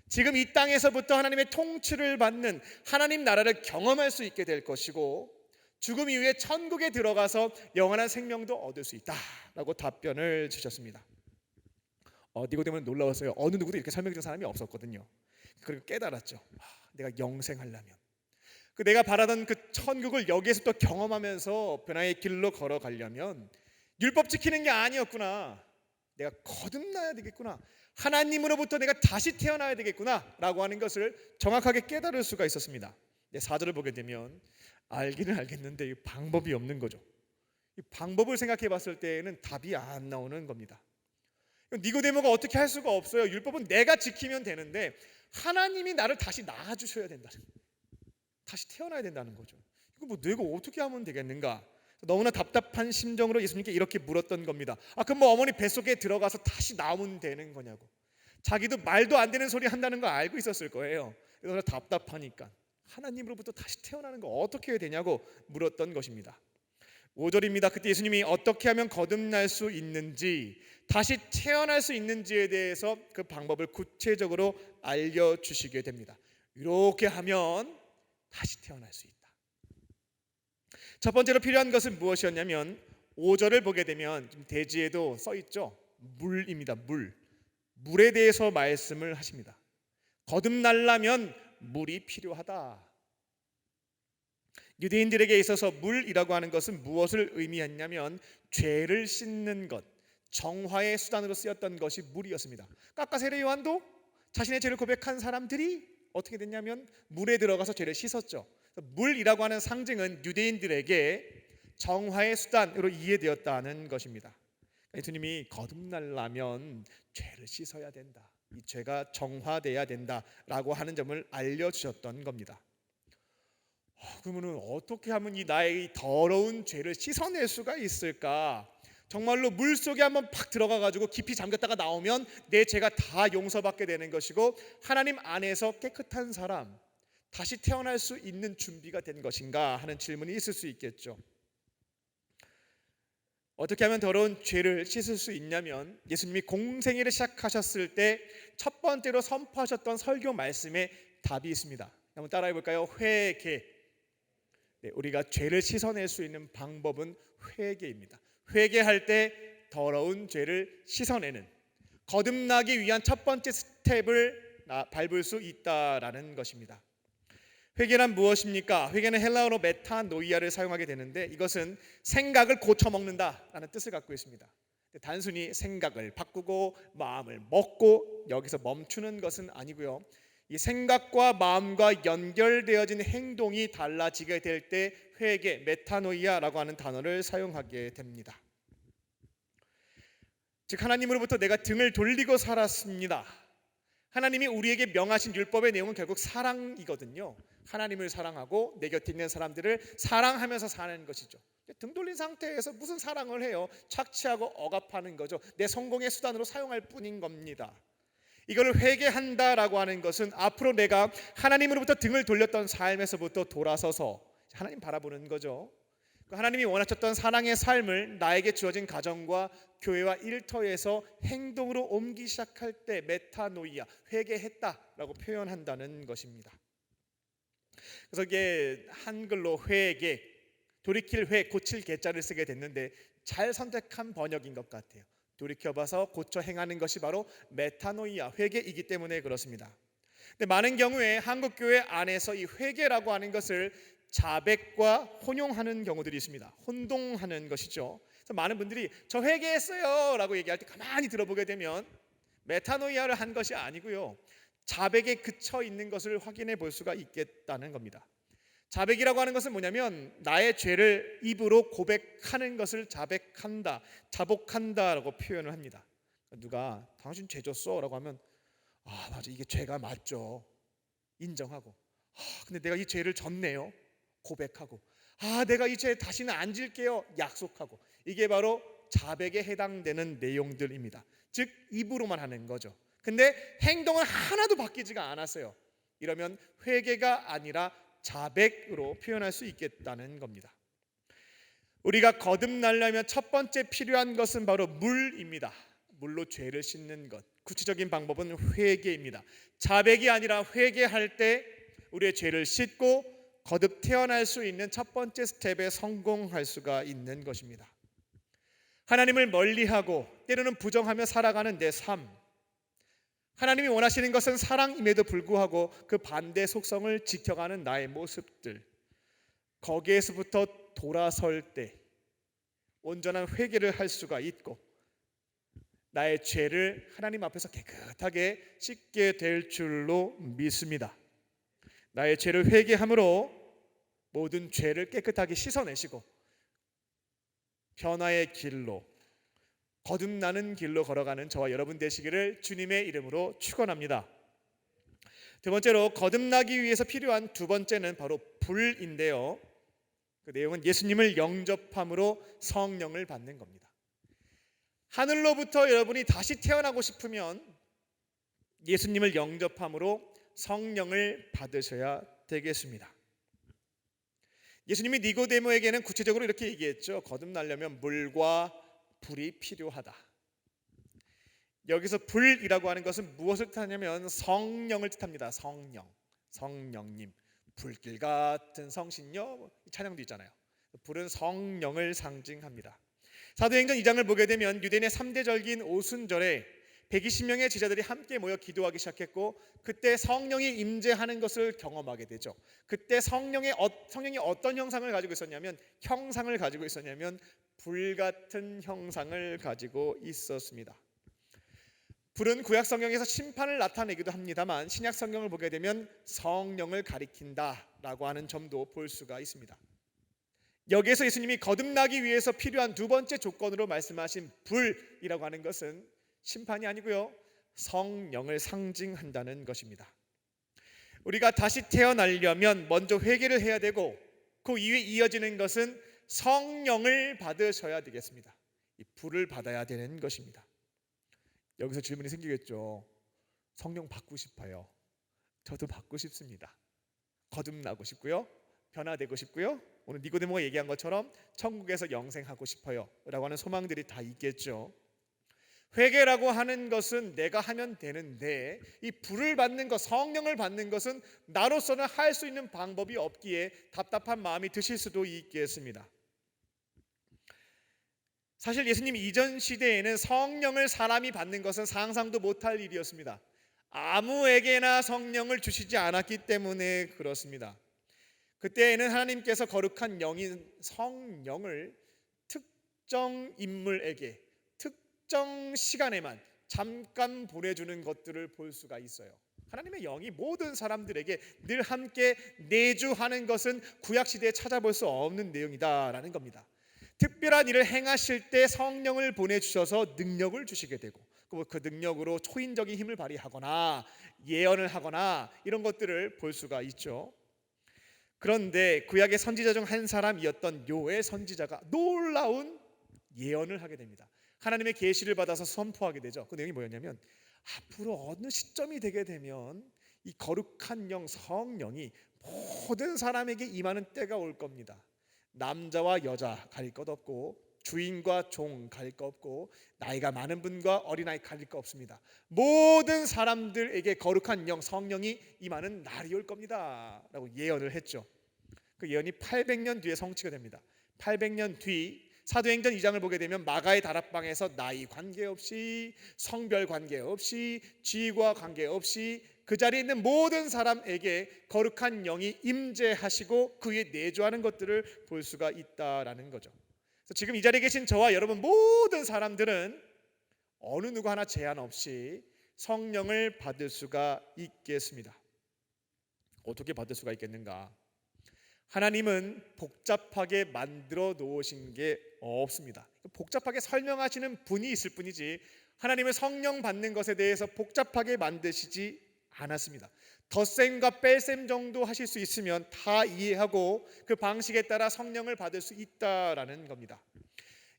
지금 이 땅에서부터 하나님의 통치를 받는 하나님 나라를 경험할 수 있게 될 것이고, 죽음 이후에 천국에 들어가서 영원한 생명도 얻을 수 있다라고 답변을 주셨습니다. 니고데모는 놀라웠어요. 어느 누구도 이렇게 설명해 준 사람이 없었거든요. 그리고 깨달았죠. 내가 영생하려면, 내가 바라던 그 천국을 여기에서부터 경험하면서 변화의 길로 걸어가려면 율법 지키는 게 아니었구나, 내가 거듭나야 되겠구나, 하나님으로부터 내가 다시 태어나야 되겠구나 라고 하는 것을 정확하게 깨달을 수가 있었습니다. 4절을 보게 되면 알기는 알겠는데 이 방법이 없는 거죠. 이 방법을 생각해 봤을 때에는 답이 안 나오는 겁니다. 니고데모가 어떻게 할 수가 없어요. 율법은 내가 지키면 되는데 하나님이 나를 다시 낳아주셔야 된다는, 다시 태어나야 된다는 거죠. 이거 뭐 내가 어떻게 하면 되겠는가? 너무나 답답한 심정으로 예수님께 이렇게 물었던 겁니다. 그럼 뭐 어머니 뱃속에 들어가서 다시 나오면 되는 거냐고. 자기도 말도 안 되는 소리 한다는 거 알고 있었을 거예요. 그래서 답답하니까 하나님으로부터 다시 태어나는 거 어떻게 해야 되냐고 물었던 것입니다. 5절입니다. 그때 예수님이 어떻게 하면 거듭날 수 있는지, 다시 태어날 수 있는지에 대해서 그 방법을 구체적으로 알려주시게 됩니다. 이렇게 하면 다시 태어날 수 있다. 첫 번째로 필요한 것은 무엇이었냐면 5절을 보게 되면 대지에도 써 있죠. 물입니다. 물에 대해서 말씀을 하십니다. 거듭나려면 물이 필요하다. 유대인들에게 있어서 물이라고 하는 것은 무엇을 의미했냐면 죄를 씻는 것, 정화의 수단으로 쓰였던 것이 물이었습니다. 까까 세례 요한도 자신의 죄를 고백한 사람들이 어떻게 됐냐면 물에 들어가서 죄를 씻었죠. 물이라고 하는 상징은 유대인들에게 정화의 수단으로 이해되었다는 것입니다. 예수님이 거듭나려면 죄를 씻어야 된다, 이 죄가 정화돼야 된다라고 하는 점을 알려주셨던 겁니다. 그러면 어떻게 하면 이 나의 더러운 죄를 씻어낼 수가 있을까? 정말로 물 속에 한번 팍 들어가 가지고 깊이 잠겼다가 나오면 내 죄가 다 용서받게 되는 것이고 하나님 안에서 깨끗한 사람, 다시 태어날 수 있는 준비가 된 것인가 하는 질문이 있을 수 있겠죠. 어떻게 하면 더러운 죄를 씻을 수 있냐면 예수님이 공생애를 시작하셨을 때 첫 번째로 선포하셨던 설교 말씀에 답이 있습니다. 한번 따라해 볼까요? 회개. 우리가 죄를 씻어낼 수 있는 방법은 회개입니다. 회개할 때 더러운 죄를 씻어내는, 거듭나기 위한 첫 번째 스텝을 밟을 수 있다라는 것입니다. 회개란 무엇입니까? 회개는 헬라어로 메타노이아를 사용하게 되는데 이것은 생각을 고쳐먹는다라는 뜻을 갖고 있습니다. 단순히 생각을 바꾸고 마음을 먹고 여기서 멈추는 것은 아니고요. 이 생각과 마음과 연결되어진 행동이 달라지게 될 때 회개, 메타노이아라고 하는 단어를 사용하게 됩니다. 즉 하나님으로부터 내가 등을 돌리고 살았습니다. 하나님이 우리에게 명하신 율법의 내용은 결국 사랑이거든요. 하나님을 사랑하고 내 곁에 있는 사람들을 사랑하면서 사는 것이죠. 등 돌린 상태에서 무슨 사랑을 해요? 착취하고 억압하는 거죠. 내 성공의 수단으로 사용할 뿐인 겁니다. 이걸 회개한다라고 하는 것은 앞으로 내가 하나님으로부터 등을 돌렸던 삶에서부터 돌아서서 하나님 바라보는 거죠. 하나님이 원하셨던 사랑의 삶을 나에게 주어진 가정과 교회와 일터에서 행동으로 옮기기 시작할 때 메타노이아, 회개했다라고 표현한다는 것입니다. 그래서 이게 한글로 회개, 돌이킬 회, 고칠 개자를 쓰게 됐는데 잘 선택한 번역인 것 같아요. 돌이켜봐서 고쳐 행하는 것이 바로 메타노이아, 회개이기 때문에 그렇습니다. 근데 많은 경우에 한국 교회 안에서 이 회개라고 하는 것을 자백과 혼용하는 경우들이 있습니다. 혼동하는 것이죠. 그래서 많은 분들이 저 회개했어요 라고 얘기할 때 가만히 들어보게 되면 메타노이아를 한 것이 아니고요, 자백에 그쳐 있는 것을 확인해 볼 수가 있겠다는 겁니다. 자백이라고 하는 것은 뭐냐면 나의 죄를 입으로 고백하는 것을 자백한다, 자복한다라고 표현을 합니다. 누가 당신 죄 졌어 라고 하면 아 맞아, 이게 죄가 맞죠, 인정하고, 근데 내가 이 죄를 졌네요, 고백하고, 내가 이 죄 다시는 안 질게요, 약속하고, 이게 바로 자백에 해당되는 내용들입니다. 즉 입으로만 하는 거죠. 근데 행동은 하나도 바뀌지가 않았어요. 이러면 회개가 아니라 자백으로 표현할 수 있겠다는 겁니다. 우리가 거듭나려면 첫 번째 필요한 것은 바로 물입니다. 물로 죄를 씻는 것. 구체적인 방법은 회개입니다. 자백이 아니라 회개할 때 우리의 죄를 씻고 거듭 태어날 수 있는 첫 번째 스텝에 성공할 수가 있는 것입니다. 하나님을 멀리하고 때로는 부정하며 살아가는 내 삶, 하나님이 원하시는 것은 사랑임에도 불구하고 그 반대 속성을 지켜가는 나의 모습들, 거기에서부터 돌아설 때 온전한 회개를 할 수가 있고 나의 죄를 하나님 앞에서 깨끗하게 씻게 될 줄로 믿습니다. 나의 죄를 회개함으로 모든 죄를 깨끗하게 씻어내시고 변화의 길로, 거듭나는 길로 걸어가는 저와 여러분 되시기를 주님의 이름으로 축원합니다. 두 번째로 거듭나기 위해서 필요한 두 번째는 바로 불인데요. 그 내용은 예수님을 영접함으로 성령을 받는 겁니다. 하늘로부터 여러분이 다시 태어나고 싶으면 예수님을 영접함으로 성령을 받으셔야 되겠습니다. 예수님이 니고데모에게는 구체적으로 이렇게 얘기했죠. 거듭나려면 물과 불이 필요하다. 여기서 불이라고 하는 것은 무엇을 뜻하냐면 성령을 뜻합니다. 성령님, 불길 같은 성신여, 찬양도 있잖아요. 불은 성령을 상징합니다. 사도행전 2장을 보게 되면 유대인의 3대 절기인 오순절에 120명의 제자들이 함께 모여 기도하기 시작했고 그때 성령이 임재하는 것을 경험하게 되죠. 그때 성령이 어떤 형상을 가지고 있었냐면 불 같은 형상을 가지고 있었습니다. 불은 구약 성경에서 심판을 나타내기도 합니다만 신약 성경을 보게 되면 성령을 가리킨다라고 하는 점도 볼 수가 있습니다. 여기에서 예수님이 거듭나기 위해서 필요한 두 번째 조건으로 말씀하신 불이라고 하는 것은 심판이 아니고요, 성령을 상징한다는 것입니다. 우리가 다시 태어나려면 먼저 회개를 해야 되고 그 이후에 이어지는 것은 성령을 받으셔야 되겠습니다. 이 불을 받아야 되는 것입니다. 여기서 질문이 생기겠죠. 성령 받고 싶어요. 저도 받고 싶습니다. 거듭나고 싶고요, 변화되고 싶고요, 오늘 니고데모가 얘기한 것처럼 천국에서 영생하고 싶어요 라고 하는 소망들이 다 있겠죠. 회개라고 하는 것은 내가 하면 되는데 이 불을 받는 것, 성령을 받는 것은 나로서는 할 수 있는 방법이 없기에 답답한 마음이 드실 수도 있겠습니다. 사실 예수님 이전 시대에는 성령을 사람이 받는 것은 상상도 못할 일이었습니다. 아무에게나 성령을 주시지 않았기 때문에 그렇습니다. 그때에는 하나님께서 거룩한 영인 성령을 특정 인물에게 특정 시간에만 잠깐 보내주는 것들을 볼 수가 있어요. 하나님의 영이 모든 사람들에게 늘 함께 내주하는 것은 구약시대에 찾아볼 수 없는 내용이다라는 겁니다. 특별한 일을 행하실 때 성령을 보내주셔서 능력을 주시게 되고 그 능력으로 초인적인 힘을 발휘하거나 예언을 하거나 이런 것들을 볼 수가 있죠. 그런데 구약의 선지자 중 한 사람이었던 요엘 선지자가 놀라운 예언을 하게 됩니다. 하나님의 계시를 받아서 선포하게 되죠. 그 내용이 뭐였냐면 앞으로 어느 시점이 되게 되면 이 거룩한 영 성령이 모든 사람에게 임하는 때가 올 겁니다. 남자와 여자 가릴 것 없고 주인과 종 가릴 것 없고 나이가 많은 분과 어린아이 가릴 것 없습니다. 모든 사람들에게 거룩한 영 성령이 임하는 날이 올 겁니다 라고 예언을 했죠. 그 예언이 800년 뒤에 성취가 됩니다. 800년 뒤 사도행전 2장을 보게 되면 마가의 다락방에서 나이 관계없이 성별 관계없이 지위와 관계없이 그 자리에 있는 모든 사람에게 거룩한 영이 임재하시고 그 위에 내주하는 것들을 볼 수가 있다라는 거죠. 그래서 지금 이 자리에 계신 저와 여러분 모든 사람들은 어느 누구 하나 제한 없이 성령을 받을 수가 있겠습니다. 어떻게 받을 수가 있겠는가? 하나님은 복잡하게 만들어 놓으신 게 없습니다. 복잡하게 설명하시는 분이 있을 뿐이지 하나님은 성령 받는 것에 대해서 복잡하게 만드시지 않았습니다. 덧셈과 뺄셈 정도 하실 수 있으면 다 이해하고 그 방식에 따라 성령을 받을 수 있다라는 겁니다.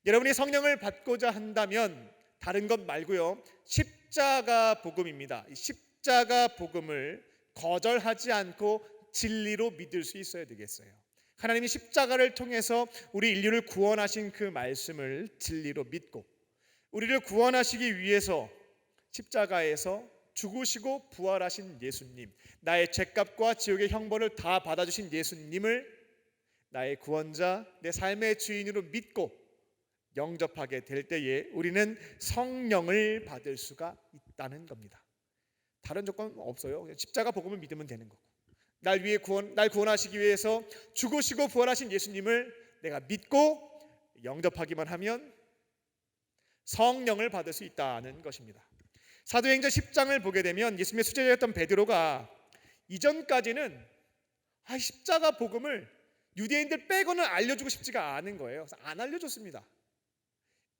여러분이 성령을 받고자 한다면 다른 것 말고요, 십자가 복음입니다. 이 십자가 복음을 거절하지 않고 진리로 믿을 수 있어야 되겠어요. 하나님이 십자가를 통해서 우리 인류를 구원하신 그 말씀을 진리로 믿고 우리를 구원하시기 위해서 십자가에서 죽으시고 부활하신 예수님, 나의 죄값과 지옥의 형벌을 다 받아주신 예수님을 나의 구원자, 내 삶의 주인으로 믿고 영접하게 될 때에 우리는 성령을 받을 수가 있다는 겁니다. 다른 조건 없어요. 십자가 복음을 믿으면 되는 거고, 날 구원하시기 위해서 죽으시고 부활하신 예수님을 내가 믿고 영접하기만 하면 성령을 받을 수 있다는 것입니다. 사도행전 10장을 보게 되면 예수님의 수제자였던 베드로가 이전까지는 십자가 복음을 유대인들 빼고는 알려주고 싶지가 않은 거예요. 그래서 안 알려줬습니다.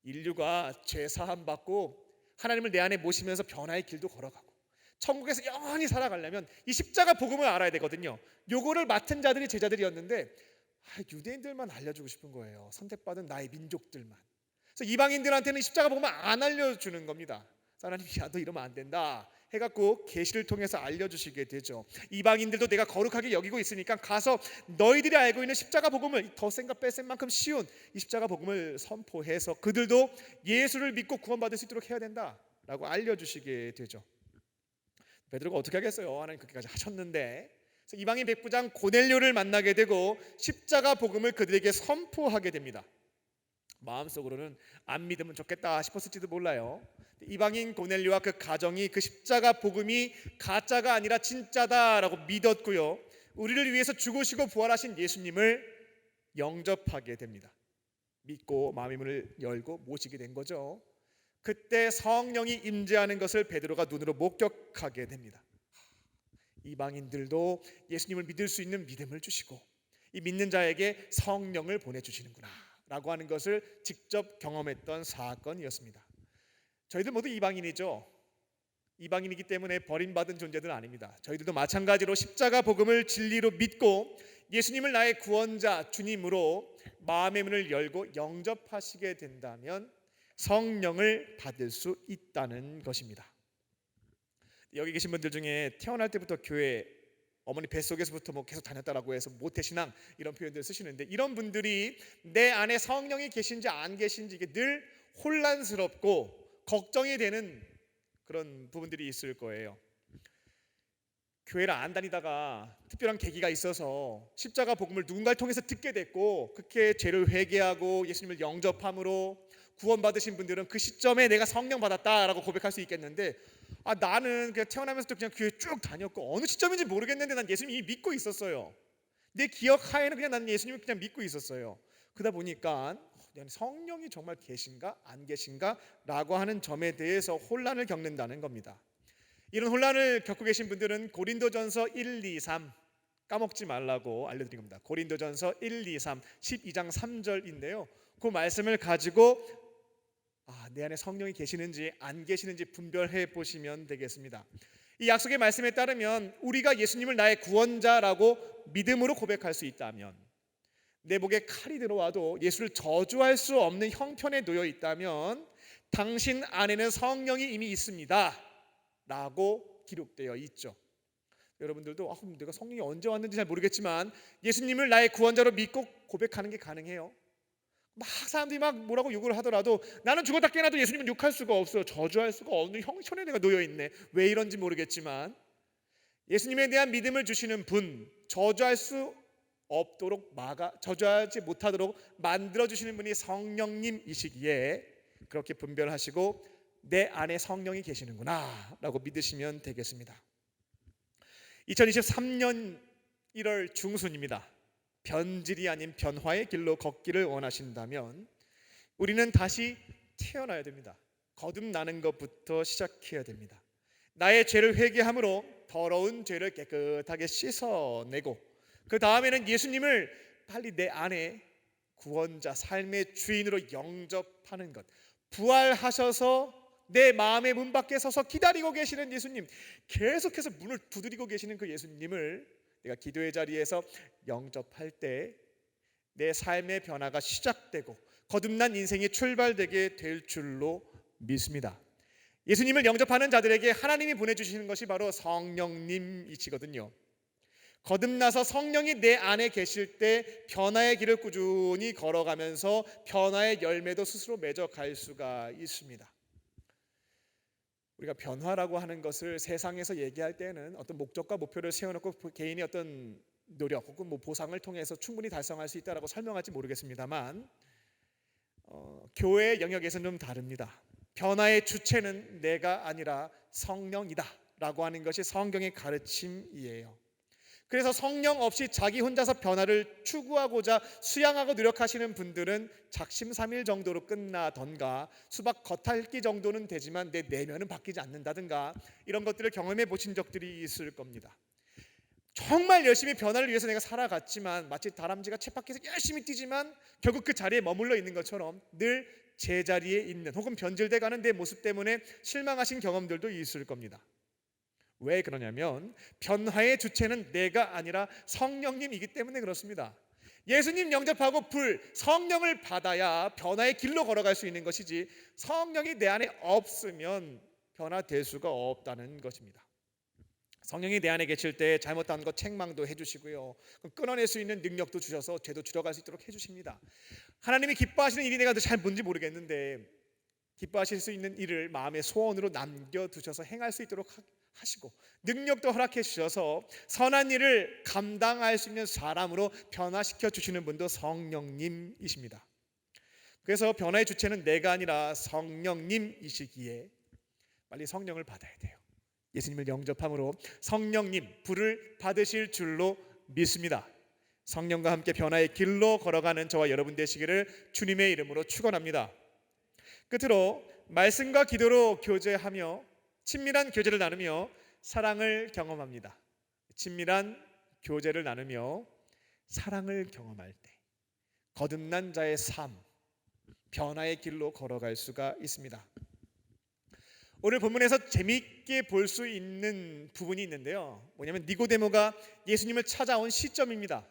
인류가 죄 사함 받고 하나님을 내 안에 모시면서 변화의 길도 걸어가고 천국에서 영원히 살아가려면 이 십자가 복음을 알아야 되거든요. 요거를 맡은 자들이 제자들이었는데 유대인들만 알려주고 싶은 거예요. 선택받은 나의 민족들만. 그래서 이방인들한테는 이 십자가 복음을 안 알려주는 겁니다. 하나님이 너 이러면 안 된다 해갖고 계시를 통해서 알려주시게 되죠. 이방인들도 내가 거룩하게 여기고 있으니까 가서 너희들이 알고 있는 십자가 복음을, 덧셈과 뺄셈만큼 쉬운 이 십자가 복음을 선포해서 그들도 예수를 믿고 구원받을 수 있도록 해야 된다라고 알려주시게 되죠. 베드로가 어떻게 하겠어요? 하나님 그렇게까지 하셨는데. 그래서 이방인 백부장 고넬료를 만나게 되고 십자가 복음을 그들에게 선포하게 됩니다. 마음속으로는 안 믿으면 좋겠다 싶었을지도 몰라요. 이방인 고넬료와 그 가정이 그 십자가 복음이 가짜가 아니라 진짜다라고 믿었고요, 우리를 위해서 죽으시고 부활하신 예수님을 영접하게 됩니다. 믿고 마음의 문을 열고 모시게 된 거죠. 그때 성령이 임재하는 것을 베드로가 눈으로 목격하게 됩니다. 이방인들도 예수님을 믿을 수 있는 믿음을 주시고 이 믿는 자에게 성령을 보내주시는구나 라고 하는 것을 직접 경험했던 사건이었습니다. 저희들 모두 이방인이죠. 이방인이기 때문에 버림받은 존재들은 아닙니다. 저희들도 마찬가지로 십자가 복음을 진리로 믿고 예수님을 나의 구원자 주님으로 마음의 문을 열고 영접하시게 된다면 성령을 받을 수 있다는 것입니다. 여기 계신 분들 중에 태어날 때부터 교회 어머니 뱃속에서부터 계속 다녔다라고 해서 모태신앙 이런 표현들을 쓰시는데, 이런 분들이 내 안에 성령이 계신지 안 계신지 이게 늘 혼란스럽고 걱정이 되는 그런 부분들이 있을 거예요. 교회를 안 다니다가 특별한 계기가 있어서 십자가 복음을 누군가를 통해서 듣게 됐고 그렇게 죄를 회개하고 예수님을 영접함으로 구원받으신 분들은 그 시점에 내가 성령 받았다라고 고백할 수 있겠는데, 나는 그냥 태어나면서도 그냥 교회 쭉 다녔고 어느 시점인지 모르겠는데 난 예수님 이미 믿고 있었어요. 내 기억 하에는 그냥 난 예수님을 그냥 믿고 있었어요. 그러다 보니까 성령이 정말 계신가 안 계신가 라고 하는 점에 대해서 혼란을 겪는다는 겁니다. 이런 혼란을 겪고 계신 분들은 고린도전서 1, 2, 3 까먹지 말라고 알려드린 겁니다. 고린도전서 1, 2, 3 12장 3절인데요 그 말씀을 가지고 내 안에 성령이 계시는지 안 계시는지 분별해 보시면 되겠습니다. 이 약속의 말씀에 따르면 우리가 예수님을 나의 구원자라고 믿음으로 고백할 수 있다면, 내 목에 칼이 들어와도 예수를 저주할 수 없는 형편에 놓여 있다면 당신 안에는 성령이 이미 있습니다 라고 기록되어 있죠. 여러분들도 내가 성령이 언제 왔는지 잘 모르겠지만 예수님을 나의 구원자로 믿고 고백하는 게 가능해요? 사람들이 뭐라고 욕을 하더라도 나는 죽었다 깨어나도 예수님은 욕할 수가 없어요. 저주할 수가 없는 형편에 내가 놓여있네. 왜 이런지 모르겠지만 예수님에 대한 믿음을 주시는 분, 저주할 수 없도록 저주하지 못하도록 만들어주시는 분이 성령님이시기에 그렇게 분별하시고 내 안에 성령이 계시는구나 라고 믿으시면 되겠습니다. 2023년 1월 중순입니다. 변질이 아닌 변화의 길로 걷기를 원하신다면 우리는 다시 태어나야 됩니다. 거듭나는 것부터 시작해야 됩니다. 나의 죄를 회개함으로 더러운 죄를 깨끗하게 씻어내고 그 다음에는 예수님을 빨리 내 안에 구원자, 삶의 주인으로 영접하는 것. 부활하셔서 내 마음의 문 밖에 서서 기다리고 계시는 예수님, 계속해서 문을 두드리고 계시는 그 예수님을 내가 기도의 자리에서 영접할 때 내 삶의 변화가 시작되고 거듭난 인생이 출발되게 될 줄로 믿습니다. 예수님을 영접하는 자들에게 하나님이 보내주시는 것이 바로 성령님이시거든요. 거듭나서 성령이 내 안에 계실 때 변화의 길을 꾸준히 걸어가면서 변화의 열매도 스스로 맺어갈 수가 있습니다. 우리가 변화라고 하는 것을 세상에서 얘기할 때는 어떤 목적과 목표를 세워놓고 개인이 어떤 노력 혹은 보상을 통해서 충분히 달성할 수 있다라고 설명할지 모르겠습니다만 교회의 영역에서는 좀 다릅니다. 변화의 주체는 내가 아니라 성령이다 라고 하는 것이 성경의 가르침이에요. 그래서 성령 없이 자기 혼자서 변화를 추구하고자 수양하고 노력하시는 분들은 작심삼일 정도로 끝나던가 수박 겉핥기 정도는 되지만 내 내면은 바뀌지 않는다든가 이런 것들을 경험해 보신 적들이 있을 겁니다. 정말 열심히 변화를 위해서 내가 살아갔지만 마치 다람쥐가 쳇바퀴에서 열심히 뛰지만 결국 그 자리에 머물러 있는 것처럼 늘 제자리에 있는 혹은 변질돼 가는 내 모습 때문에 실망하신 경험들도 있을 겁니다. 왜 그러냐면 변화의 주체는 내가 아니라 성령님이기 때문에 그렇습니다. 예수님 영접하고 성령을 받아야 변화의 길로 걸어갈 수 있는 것이지 성령이 내 안에 없으면 변화될 수가 없다는 것입니다. 성령이 내 안에 계실 때 잘못한 것 책망도 해주시고요, 끊어낼 수 있는 능력도 주셔서 죄도 줄여갈 수 있도록 해주십니다. 하나님이 기뻐하시는 일이 내가 잘 뭔지 모르겠는데 기뻐하실 수 있는 일을 마음의 소원으로 남겨두셔서 행할 수 있도록 하시고 능력도 허락해 주셔서 선한 일을 감당할 수 있는 사람으로 변화시켜 주시는 분도 성령님이십니다. 그래서 변화의 주체는 내가 아니라 성령님이시기에 빨리 성령을 받아야 돼요. 예수님을 영접함으로 성령님 불을 받으실 줄로 믿습니다. 성령과 함께 변화의 길로 걸어가는 저와 여러분 되시기를 주님의 이름으로 축원합니다. 끝으로 말씀과 기도로 교제하며 친밀한 교제를 나누며 사랑을 경험합니다. 친밀한 교제를 나누며 사랑을 경험할 때 거듭난 자의 삶, 변화의 길로 걸어갈 수가 있습니다. 오늘 본문에서 재미있게 볼 수 있는 부분이 있는데요, 뭐냐면 니고데모가 예수님을 찾아온 시점입니다.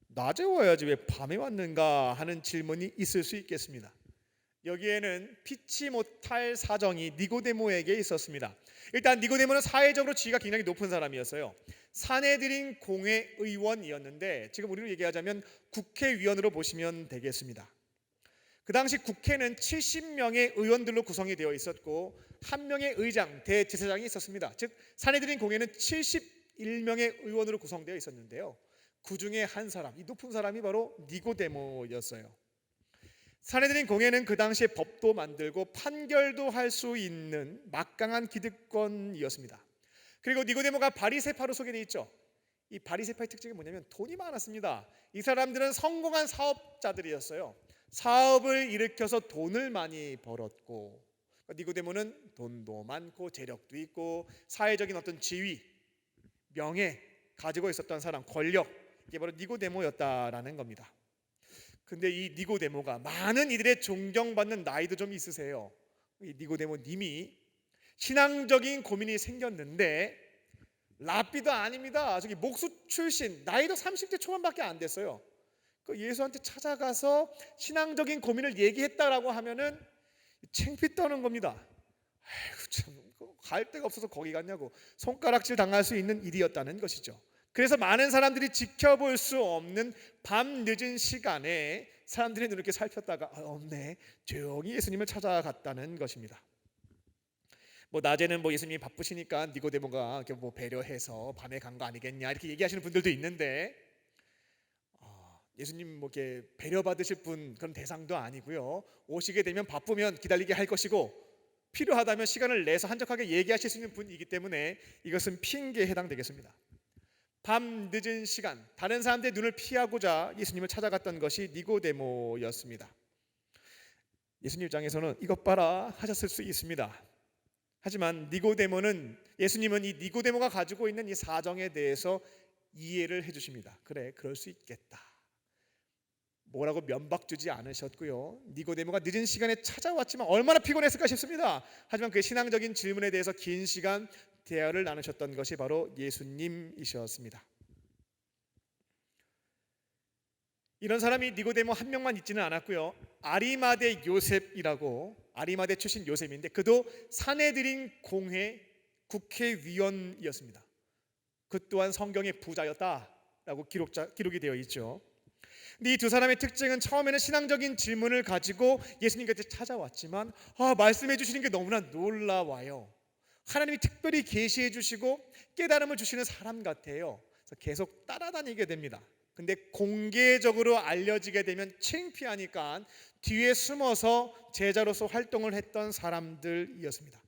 낮에 와야지 왜 밤에 왔는가 하는 질문이 있을 수 있겠습니다. 여기에는 피치 못할 사정이 니고데모에게 있었습니다. 일단 니고데모는 사회적으로 지위가 굉장히 높은 사람이었어요. 사내들인 공회 의원이었는데 지금 우리로 얘기하자면 국회의원으로 보시면 되겠습니다. 그 당시 국회는 70명의 의원들로 구성이 되어 있었고 한 명의 의장, 대제사장이 있었습니다. 즉 사내들인 공회는 71명의 의원으로 구성되어 있었는데요, 그 중에 한 사람, 이 높은 사람이 바로 니고데모였어요. 사내들인 공회는 그 당시에 법도 만들고 판결도 할 수 있는 막강한 기득권이었습니다. 그리고 니고데모가 바리새파로 소개되어 있죠. 이 바리새파의 특징이 뭐냐면 돈이 많았습니다. 이 사람들은 성공한 사업자들이었어요. 사업을 일으켜서 돈을 많이 벌었고, 니고데모는 돈도 많고 재력도 있고 사회적인 어떤 지위, 명예 가지고 있었던 사람, 권력, 이게 바로 니고데모였다라는 겁니다. 근데 이 니고데모가 많은 이들의 존경받는 나이도 좀 있으세요. 이 니고데모 님이 신앙적인 고민이 생겼는데 랍비도 아닙니다. 저기 목수 출신, 나이도 30대 초반밖에 안 됐어요. 그 예수한테 찾아가서 신앙적인 고민을 얘기했다라고 하면은 창피 떠는 겁니다. 아이고 참, 갈 데가 없어서 거기 갔냐고 손가락질 당할 수 있는 일이었다는 것이죠. 그래서 많은 사람들이 지켜볼 수 없는 밤 늦은 시간에 사람들이 눈을 이렇게 살폈다가 없네, 조용히 예수님을 찾아갔다는 것입니다. 낮에는 예수님이 바쁘시니까 니고데모가 배려해서 밤에 간 거 아니겠냐 이렇게 얘기하시는 분들도 있는데 예수님 이렇게 배려받으실 분 그런 대상도 아니고요. 오시게 되면 바쁘면 기다리게 할 것이고 필요하다면 시간을 내서 한적하게 얘기하실 수 있는 분이기 때문에 이것은 핑계에 해당되겠습니다. 밤 늦은 시간 다른 사람들의 눈을 피하고자 예수님을 찾아갔던 것이 니고데모였습니다. 예수님 입장에서는 이것 봐라 하셨을 수 있습니다. 하지만 예수님은 이 니고데모가 가지고 있는 이 사정에 대해서 이해를 해주십니다. 그래, 그럴 수 있겠다. 뭐라고 면박 주지 않으셨고요. 니고데모가 늦은 시간에 찾아왔지만 얼마나 피곤했을까 싶습니다. 하지만 그의 신앙적인 질문에 대해서 긴 시간 대화를 나누셨던 것이 바로 예수님이셨습니다. 이런 사람이 니고데모 한 명만 있지는 않았고요. 아리마대 요셉이라고, 아리마대 출신 요셉인데 그도 사내들인 공회 국회의원이었습니다. 그 또한 성경의 부자였다라고 기록이 되어 있죠. 근데 이 두 사람의 특징은 처음에는 신앙적인 질문을 가지고 예수님 곁에 찾아왔지만 말씀해 주시는 게 너무나 놀라워요. 하나님이 특별히 계시해 주시고 깨달음을 주시는 사람 같아요. 그래서 계속 따라다니게 됩니다. 근데 공개적으로 알려지게 되면 창피하니까 뒤에 숨어서 제자로서 활동을 했던 사람들이었습니다.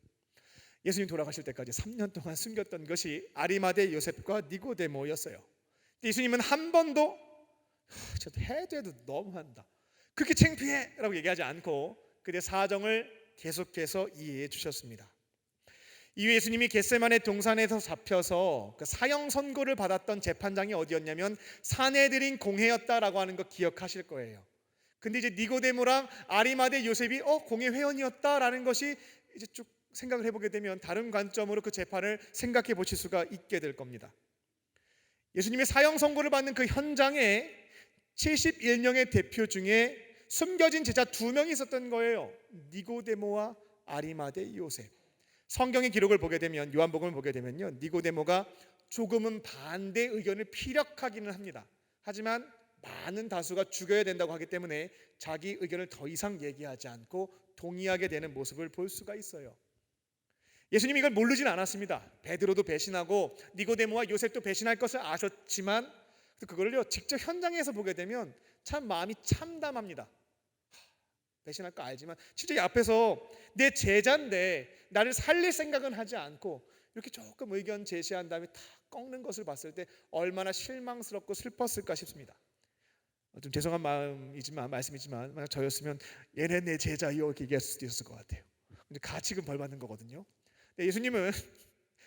예수님 돌아가실 때까지 3년 동안 숨겼던 것이 아리마대 요셉과 니고데모였어요. 예수님은 한 번도 저도 해도 너무한다, 그렇게 창피해 라고 얘기하지 않고 그들의 사정을 계속해서 이해해 주셨습니다. 이후 예수님이 겟세마네 동산에서 잡혀서 그 사형 선고를 받았던 재판장이 어디였냐면 사내들인 공회였다라고 하는 거 기억하실 거예요. 근데 이제 니고데모랑 아리마대 요셉이 공회 회원이었다라는 것이 이제 쭉 생각을 해보게 되면 다른 관점으로 그 재판을 생각해 보실 수가 있게 될 겁니다. 예수님이 사형 선고를 받는 그 현장에 71명의 대표 중에 숨겨진 제자 2명이 있었던 거예요. 니고데모와 아리마대 요셉. 성경의 기록을 보게 되면, 요한복음을 보게 되면요, 니고데모가 조금은 반대 의견을 피력하기는 합니다. 하지만 많은 다수가 죽여야 된다고 하기 때문에 자기 의견을 더 이상 얘기하지 않고 동의하게 되는 모습을 볼 수가 있어요. 예수님이 이걸 모르진 않았습니다. 베드로도 배신하고 니고데모와 요셉도 배신할 것을 아셨지만 그걸요 직접 현장에서 보게 되면 참 마음이 참담합니다. 배신할 거 알지만 진짜 이 앞에서 내 제자인데 나를 살릴 생각은 하지 않고 이렇게 조금 의견 제시한 다음에 다 꺾는 것을 봤을 때 얼마나 실망스럽고 슬펐을까 싶습니다. 좀 죄송한 말씀이지만 만약 저였으면 얘네 내 제자요 이렇게 얘기할 수도 있었을 것 같아요. 근데 가치금 벌 받는 거거든요. 근데 예수님은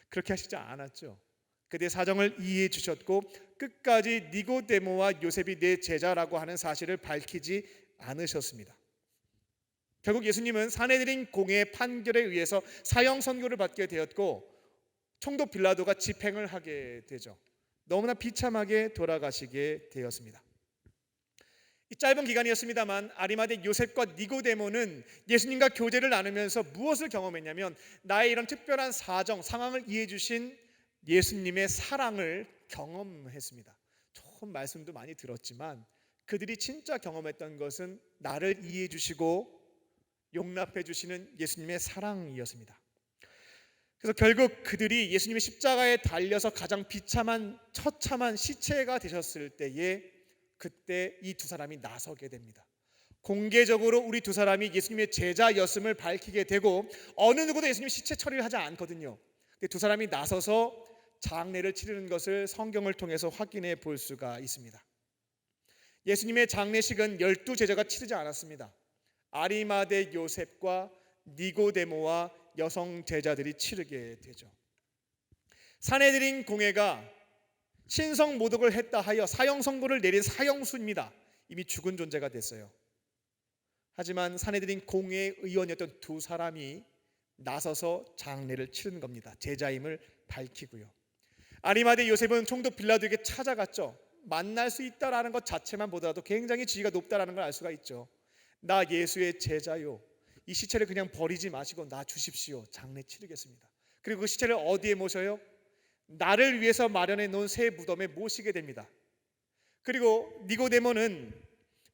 그렇게 하시지 않았죠. 그들의 사정을 이해해 주셨고 끝까지 니고데모와 요셉이 내 제자라고 하는 사실을 밝히지 않으셨습니다. 결국 예수님은 사내들인 공회의 판결에 의해서 사형 선고를 받게 되었고 총독 빌라도가 집행을 하게 되죠. 너무나 비참하게 돌아가시게 되었습니다. 이 짧은 기간이었습니다만 아리마대 요셉과 니고데모는 예수님과 교제를 나누면서 무엇을 경험했냐면 나의 이런 특별한 사정, 상황을 이해해 주신 예수님의 사랑을 경험했습니다. 좋은 말씀도 많이 들었지만 그들이 진짜 경험했던 것은 나를 이해해 주시고 용납해 주시는 예수님의 사랑이었습니다. 그래서 결국 그들이 예수님의 십자가에 달려서 가장 비참한 처참한 시체가 되셨을 때에 그때 이 두 사람이 나서게 됩니다. 공개적으로 우리 두 사람이 예수님의 제자였음을 밝히게 되고 어느 누구도 예수님 시체 처리를 하지 않거든요. 근데 두 사람이 나서서 장례를 치르는 것을 성경을 통해서 확인해 볼 수가 있습니다. 예수님의 장례식은 12제자가 치르지 않았습니다. 아리마대 요셉과 니고데모와 여성 제자들이 치르게 되죠. 사내들인 공회가 신성 모독을 했다 하여 사형 선고를 내린 사형수입니다. 이미 죽은 존재가 됐어요. 하지만 사내들인 공회의 의원이었던 두 사람이 나서서 장례를 치르는 겁니다. 제자임을 밝히고요. 아리마대 요셉은 총독 빌라도에게 찾아갔죠. 만날 수 있다라는 것 자체만 보더라도 굉장히 지위가 높다라는 걸 알 수가 있죠. 나 예수의 제자요, 이 시체를 그냥 버리지 마시고 나 주십시오. 장례 치르겠습니다. 그리고 그 시체를 어디에 모셔요? 나를 위해서 마련해 놓은 새 무덤에 모시게 됩니다. 그리고 니고데모는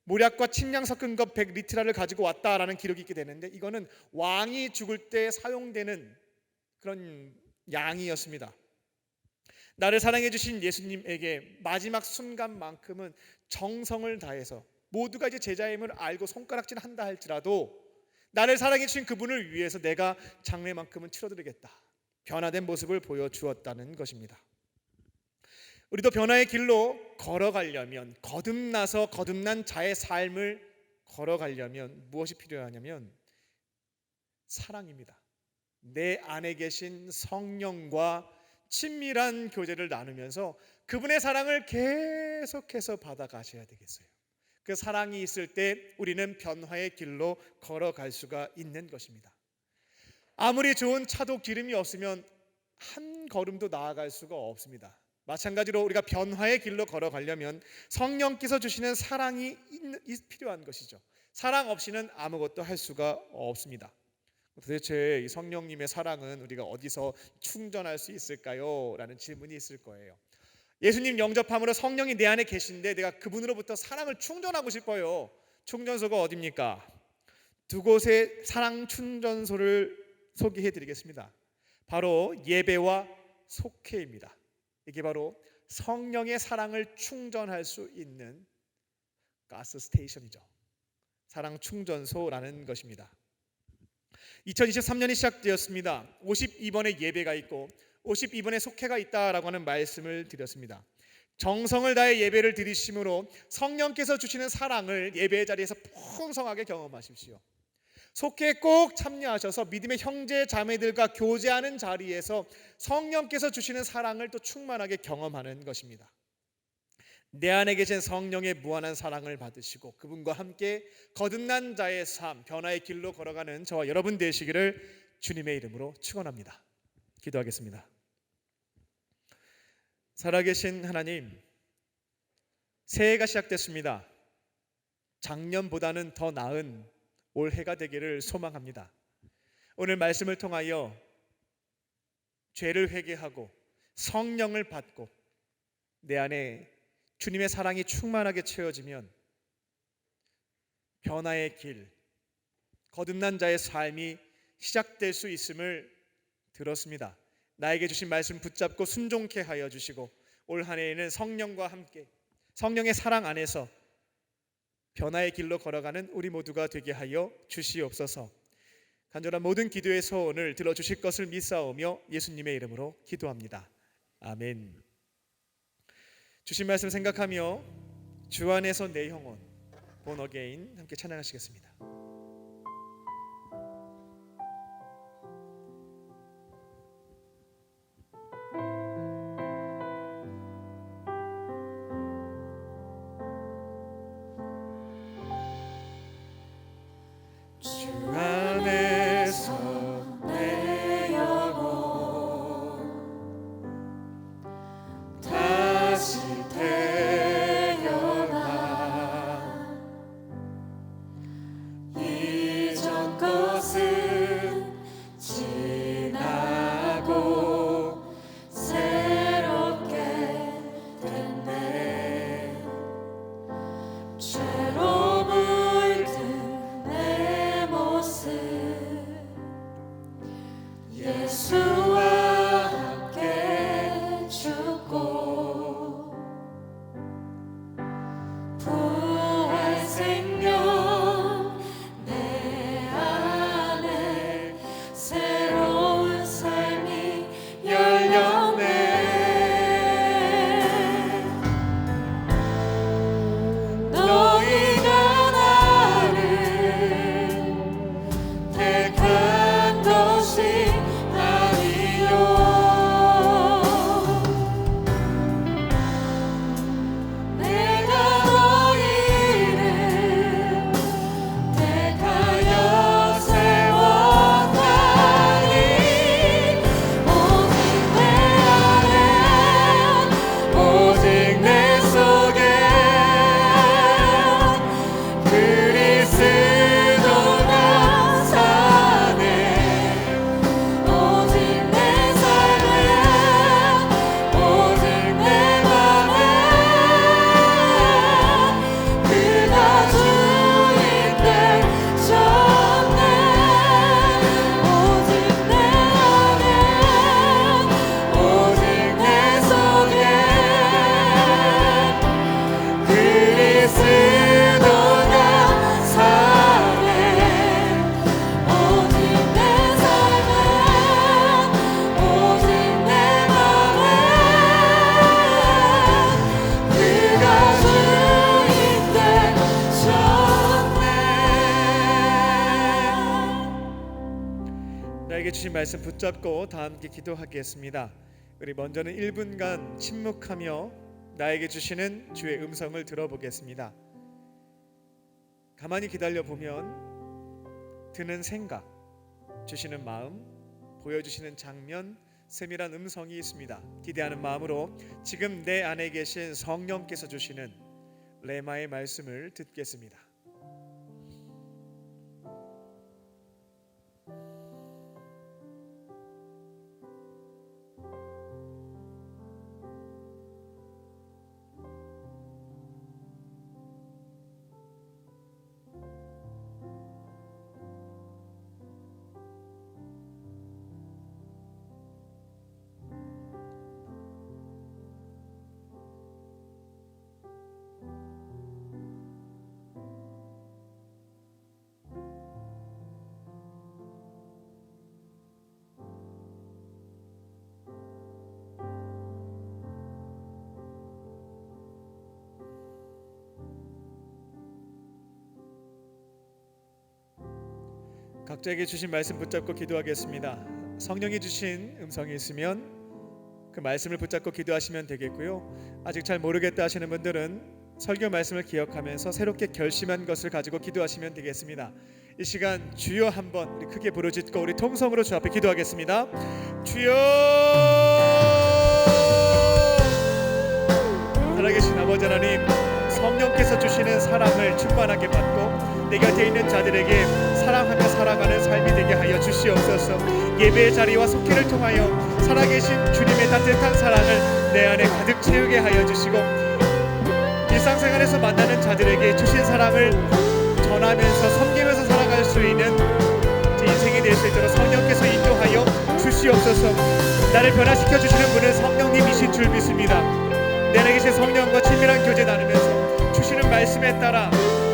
모략과 침량 섞은 것 100리트라를 가지고 왔다라는 기록이 있게 되는데 이거는 왕이 죽을 때 사용되는 그런 양이었습니다. 나를 사랑해 주신 예수님에게 마지막 순간만큼은 정성을 다해서 모두가 이제 제자임을 알고 손가락질 한다 할지라도 나를 사랑해 주신 그분을 위해서 내가 장례만큼은 치러드리겠다, 변화된 모습을 보여주었다는 것입니다. 우리도 변화의 길로 걸어가려면, 거듭나서 거듭난 자의 삶을 걸어가려면 무엇이 필요하냐면 사랑입니다. 내 안에 계신 성령과 친밀한 교제를 나누면서 그분의 사랑을 계속해서 받아가셔야 되겠어요. 그 사랑이 있을 때 우리는 변화의 길로 걸어갈 수가 있는 것입니다. 아무리 좋은 차도 기름이 없으면 한 걸음도 나아갈 수가 없습니다. 마찬가지로 우리가 변화의 길로 걸어가려면 성령께서 주시는 사랑이 필요한 것이죠. 사랑 없이는 아무것도 할 수가 없습니다. 도대체 이 성령님의 사랑은 우리가 어디서 충전할 수 있을까요? 라는 질문이 있을 거예요. 예수님 영접함으로 성령이 내 안에 계신데 내가 그분으로부터 사랑을 충전하고 싶어요. 충전소가 어디입니까? 두 곳의 사랑 충전소를 소개해 드리겠습니다. 바로 예배와 속회입니다. 이게 바로 성령의 사랑을 충전할 수 있는 가스 스테이션이죠. 사랑 충전소라는 것입니다. 2023년이 시작되었습니다. 52번의 예배가 있고 52번의 속회가 있다라고 하는 말씀을 드렸습니다. 정성을 다해 예배를 드리심으로 성령께서 주시는 사랑을 예배의 자리에서 풍성하게 경험하십시오. 속회에 꼭 참여하셔서 믿음의 형제 자매들과 교제하는 자리에서 성령께서 주시는 사랑을 또 충만하게 경험하는 것입니다. 내 안에 계신 성령의 무한한 사랑을 받으시고 그분과 함께 거듭난 자의 삶, 변화의 길로 걸어가는 저와 여러분 되시기를 주님의 이름으로 축원합니다. 기도하겠습니다. 살아계신 하나님, 새해가 시작됐습니다. 작년보다는 더 나은 올해가 되기를 소망합니다. 오늘 말씀을 통하여 죄를 회개하고 성령을 받고 내 안에 주님의 사랑이 충만하게 채워지면 변화의 길, 거듭난 자의 삶이 시작될 수 있음을 들었습니다. 나에게 주신 말씀 붙잡고 순종케 하여 주시고 올 한 해에는 성령과 함께 성령의 사랑 안에서 변화의 길로 걸어가는 우리 모두가 되게 하여 주시옵소서. 간절한 모든 기도의 소원을 들어주실 것을 믿사오며 예수님의 이름으로 기도합니다. 아멘. 주신 말씀 생각하며 주 안에서 내 영혼 본 어게인 함께 찬양하시겠습니다. 주 안에서 내 영혼 다시 태어나 나에게 주신 말씀 붙잡고 다 함께 기도하겠습니다. 우리 먼저는 1분간 침묵하며 나에게 주시는 주의 음성을 들어보겠습니다. 가만히 기다려 보면 드는 생각, 주시는 마음, 보여주시는 장면, 세밀한 음성이 있습니다. 기대하는 마음으로 지금 내 안에 계신 성령께서 주시는 레마의 말씀을 듣겠습니다. 각자에게 주신 말씀 붙잡고 기도하겠습니다. 성령이 주신 음성이 있으면 그 말씀을 붙잡고 기도하시면 되겠고요. 아직 잘 모르겠다 하시는 분들은 설교 말씀을 기억하면서 새롭게 결심한 것을 가지고 기도하시면 되겠습니다. 이 시간 주여 한번 우리 크게 부르짖고 우리 통성으로 주 앞에 기도하겠습니다. 주여! 살아계신 아버지 하나님, 성령께서 주시는 사랑을 충만하게 받고 내 곁에 있는 자들에게 사랑하며 살아가는 삶이 되게 하여 주시옵소서. 예배의 자리와 속회를 통하여 살아계신 주님의 따뜻한 사랑을 내 안에 가득 채우게 하여 주시고, 일상생활에서 만나는 자들에게 주신 사랑을 전하면서 섬기면서 살아갈 수 있는 제 인생이 될 수 있도록 성령께서 인도하여 주시옵소서. 나를 변화시켜 주시는 분은 성령님이신 줄 믿습니다. 내 안에 계신 성령과 친밀한 교제 나누면서 주시는 말씀에 따라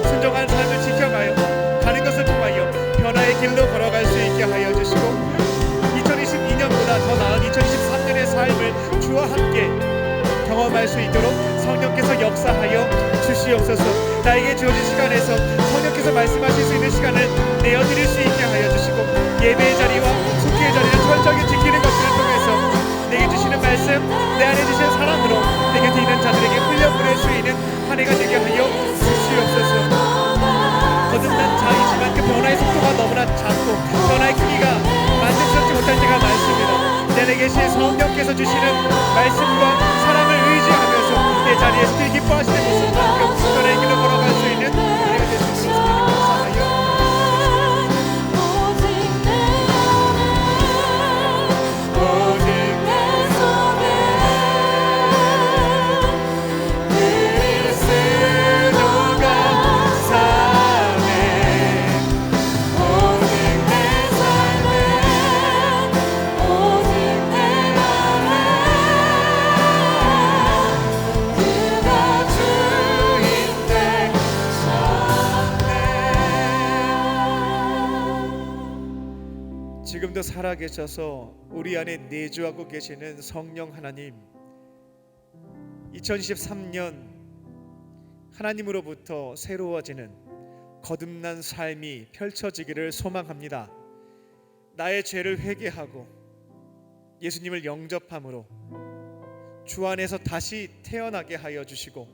순종한 삶을 지켜가요 가는 것을 통하여 변화의 길로 걸어갈 수 있게 하여 주시고, 2022년보다 더 나은 2023년의 삶을 주와 함께 경험할 수 있도록 성령께서 역사하여 주시옵소서. 나에게 주어진 시간에서 성령께서 말씀하실 수 있는 시간을 내어드릴 수 있게 하여 주시고, 예배의 자리와 속회의 자리를 철저하게 지키는 것들을 통해서 내게 주시는 말씀, 내 안에 주시는 사랑으로 내 곁에 있는 자들에게 흘려보낼 수 있는 한 해가 되게 하여 주시옵소서. 거듭난 자이지만 그 변화의 속도가 너무나 작고 변화의 크기가 만족스럽지 못할 때가 많습니다. 내 안에 계신 성령께서 주시는 말씀과 사랑을 의지하면서 내 자리에서 늘 기뻐하시는 모습만큼 변화의 길로 걸어갈 수 있는 우리가 될 수 있도록 감사하여 지금도 살아계셔서 우리 안에 내주하고 계시는 성령 하나님, 2023년 하나님으로부터 새로워지는 거듭난 삶이 펼쳐지기를 소망합니다. 나의 죄를 회개하고 예수님을 영접함으로 주 안에서 다시 태어나게 하여 주시고,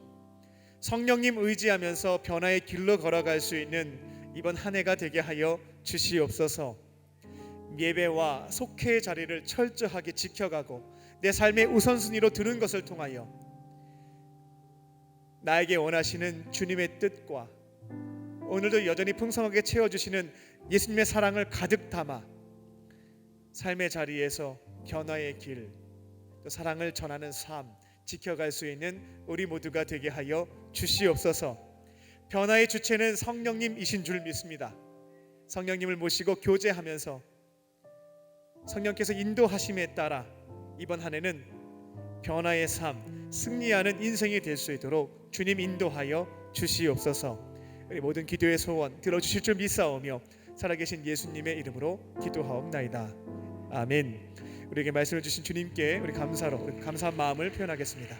성령님 의지하면서 변화의 길로 걸어갈 수 있는 이번 한 해가 되게 하여 주시옵소서. 예배와 속회의 자리를 철저하게 지켜가고 내 삶의 우선순위로 두는 것을 통하여 나에게 원하시는 주님의 뜻과 오늘도 여전히 풍성하게 채워주시는 예수님의 사랑을 가득 담아 삶의 자리에서 변화의 길, 또 사랑을 전하는 삶 지켜갈 수 있는 우리 모두가 되게 하여 주시옵소서. 변화의 주체는 성령님이신 줄 믿습니다. 성령님을 모시고 교제하면서 성령께서 인도하심에 따라 이번 한 해는 변화의 삶, 승리하는 인생이 될 수 있도록 주님 인도하여 주시옵소서. 우리 모든 기도의 소원 들어주실 줄 믿사오며 살아계신 예수님의 이름으로 기도하옵나이다. 아멘. 우리에게 말씀을 주신 주님께 우리 감사로 우리 감사한 마음을 표현하겠습니다.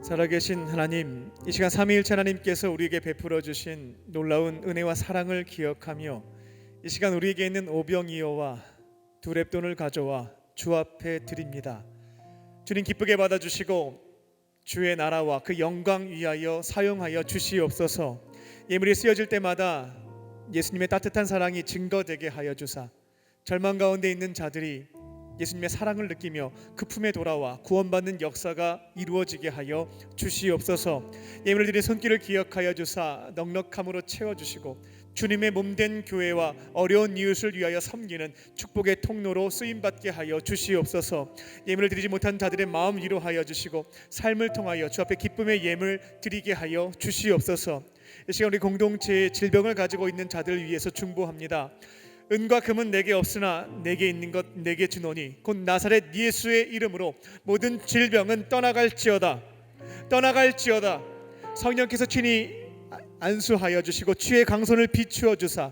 살아계신 하나님, 이 시간 삼위일체 하나님께서 우리에게 베풀어 주신 놀라운 은혜와 사랑을 기억하며 이 시간 우리에게 있는 오병이어와 두 렙돈을 가져와 주 앞에 드립니다. 주님 기쁘게 받아주시고 주의 나라와 그 영광 위하여 사용하여 주시옵소서. 예물이 쓰여질 때마다 예수님의 따뜻한 사랑이 증거되게 하여 주사 절망 가운데 있는 자들이 예수님의 사랑을 느끼며 그 품에 돌아와 구원받는 역사가 이루어지게 하여 주시옵소서. 예물을 드린 손길을 기억하여 주사 넉넉함으로 채워주시고 주님의 몸된 교회와 어려운 이웃을 위하여 섬기는 축복의 통로로 쓰임받게 하여 주시옵소서. 예물을 드리지 못한 자들의 마음 위로하여 주시고 삶을 통하여 주 앞에 기쁨의 예물 드리게 하여 주시옵소서. 이 시간 우리 공동체의 질병을 가지고 있는 자들을 위해서 중보합니다. 은과 금은 내게 없으나 내게 있는 것 내게 주노니 곧 나사렛 예수의 이름으로 모든 질병은 떠나갈지어다. 성령께서 친히 안수하여 주시고 주의 강손을 비추어 주사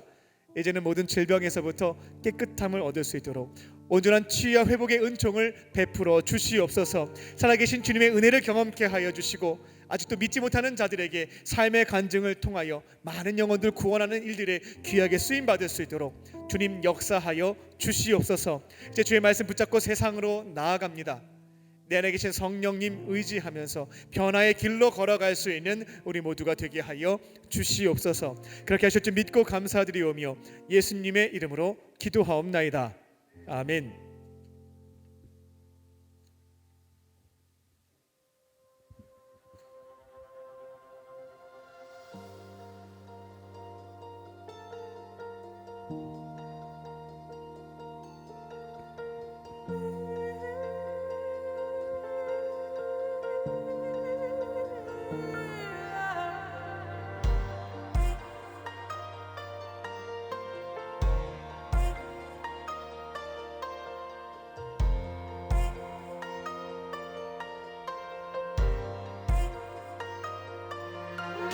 이제는 모든 질병에서부터 깨끗함을 얻을 수 있도록 온전한 치유와 회복의 은총을 베풀어 주시옵소서. 살아계신 주님의 은혜를 경험케 하여 주시고 아직도 믿지 못하는 자들에게 삶의 간증을 통하여 많은 영혼들 구원하는 일들에 귀하게 쓰임 받을 수 있도록 주님 역사하여 주시옵소서. 이제 주의 말씀 붙잡고 세상으로 나아갑니다. 내 안에 계신 성령님 의지하면서 변화의 길로 걸어갈 수 있는 우리 모두가 되게 하여 주시옵소서. 그렇게 하실 줄 믿고 감사드리오며 예수님의 이름으로 기도하옵나이다. 아멘.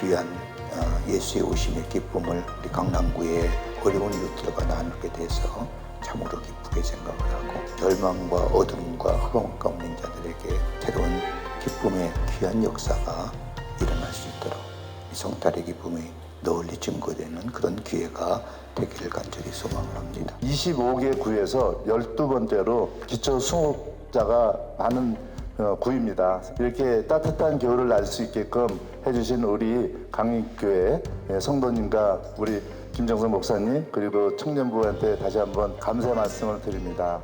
귀한 예수의 오심의 기쁨을 우리 강남구의 어려운 이웃들과 나누게 돼서 참으로 기쁘게 생각을 하고 절망과 어둠과 허망 가운데 있는 자들에게 새로운 기쁨의 귀한 역사가 일어날 수 있도록 이 성탈의 기쁨이 널리 증거되는 그런 기회가 되기를 간절히 소망을 합니다. 25개 구에서 12번째로 기초 수급자가 많은 구입니다. 이렇게 따뜻한 겨울을 날 수 있게끔 해주신 우리 강익교회 성도님과 우리 김정선 목사님 그리고 청년부한테 다시 한번 감사의 말씀을 드립니다.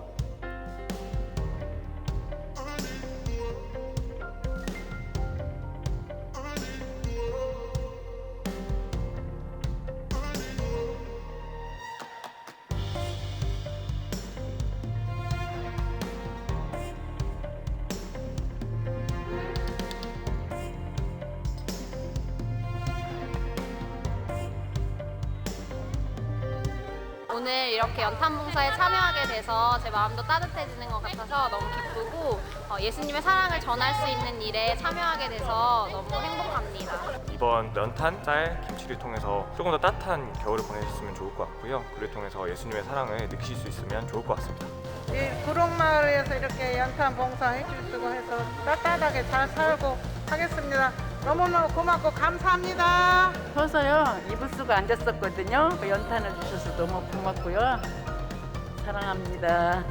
오늘 이렇게 연탄봉사에 참여하게 돼서 제 마음도 따뜻해지는 것 같아서 너무 기쁘고 예수님의 사랑을 전할 수 있는 일에 참여하게 돼서 너무 행복합니다. 이번 연탄, 쌀, 김치를 통해서 조금 더 따뜻한 겨울을 보내셨으면 좋을 것 같고요. 그를 통해서 예수님의 사랑을 느끼실 수 있으면 좋을 것 같습니다. 이 구롱마을에서 이렇게 연탄 봉사 해줄 수가 해서 따뜻하게 잘 살고 하겠습니다. 너무너무 고맙고 감사합니다. 서서요 입을 수가 앉았었거든요. 그 연탄을 주셔서 너무 고맙고요. 사랑합니다.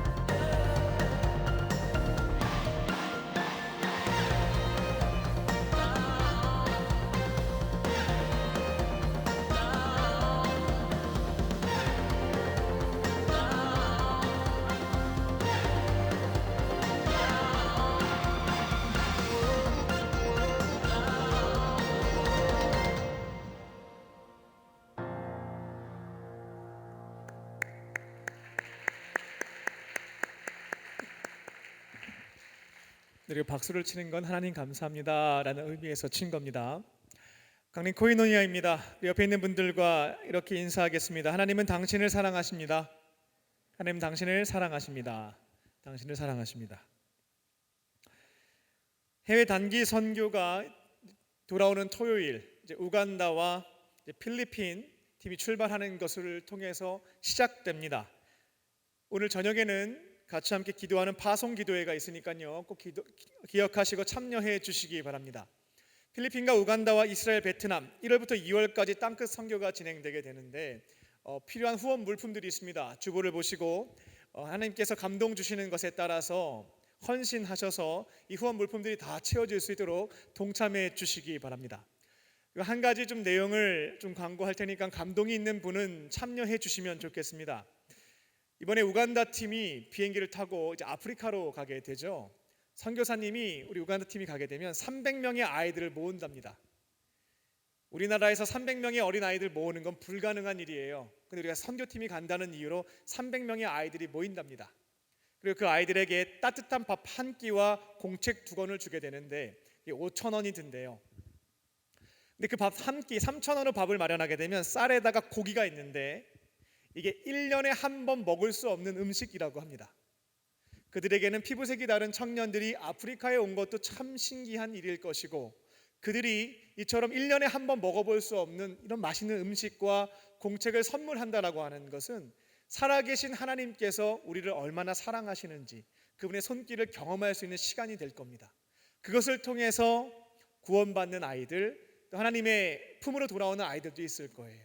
그리고 박수를 치는 건 하나님 감사합니다 라는 의미에서 친 겁니다. 강림 코이노니아입니다. 옆에 있는 분들과 이렇게 인사하겠습니다. 하나님은 당신을 사랑하십니다. 하나님 당신을 사랑하십니다. 당신을 사랑하십니다. 해외 단기 선교가 돌아오는 토요일 이제 우간다와 이제 필리핀 팀이 출발하는 것을 통해서 시작됩니다. 오늘 저녁에는 같이 함께 기도하는 파송 기도회가 있으니까요. 꼭 기억하시고 참여해 주시기 바랍니다. 필리핀과 우간다와 이스라엘, 베트남 1월부터 2월까지 땅끝 선교가 진행되게 되는데 필요한 후원 물품들이 있습니다. 주보를 보시고 하나님께서 감동 주시는 것에 따라서 헌신하셔서 이 후원 물품들이 다 채워질 수 있도록 동참해 주시기 바랍니다. 한 가지 좀 내용을 좀 광고할 테니까 감동이 있는 분은 참여해 주시면 좋겠습니다. 이번에 우간다 팀이 비행기를 타고 이제 아프리카로 가게 되죠. 선교사님이 우리 우간다 팀이 가게 되면 300명의 아이들을 모은답니다. 우리나라에서 300명의 어린 아이들 모으는 건 불가능한 일이에요. 근데 우리가 선교팀이 간다는 이유로 300명의 아이들이 모인답니다. 그리고 그 아이들에게 따뜻한 밥 한 끼와 공책 2권을 주게 되는데 5,000원이 든대요. 근데 그 밥 한 끼 3,000원으로 밥을 마련하게 되면 쌀에다가 고기가 있는데 이게 1년에 한 번 먹을 수 없는 음식이라고 합니다. 그들에게는 피부색이 다른 청년들이 아프리카에 온 것도 참 신기한 일일 것이고 그들이 이처럼 1년에 한 번 먹어볼 수 없는 이런 맛있는 음식과 공책을 선물한다라고 하는 것은 살아계신 하나님께서 우리를 얼마나 사랑하시는지 그분의 손길을 경험할 수 있는 시간이 될 겁니다. 그것을 통해서 구원받는 아이들, 또 하나님의 품으로 돌아오는 아이들도 있을 거예요.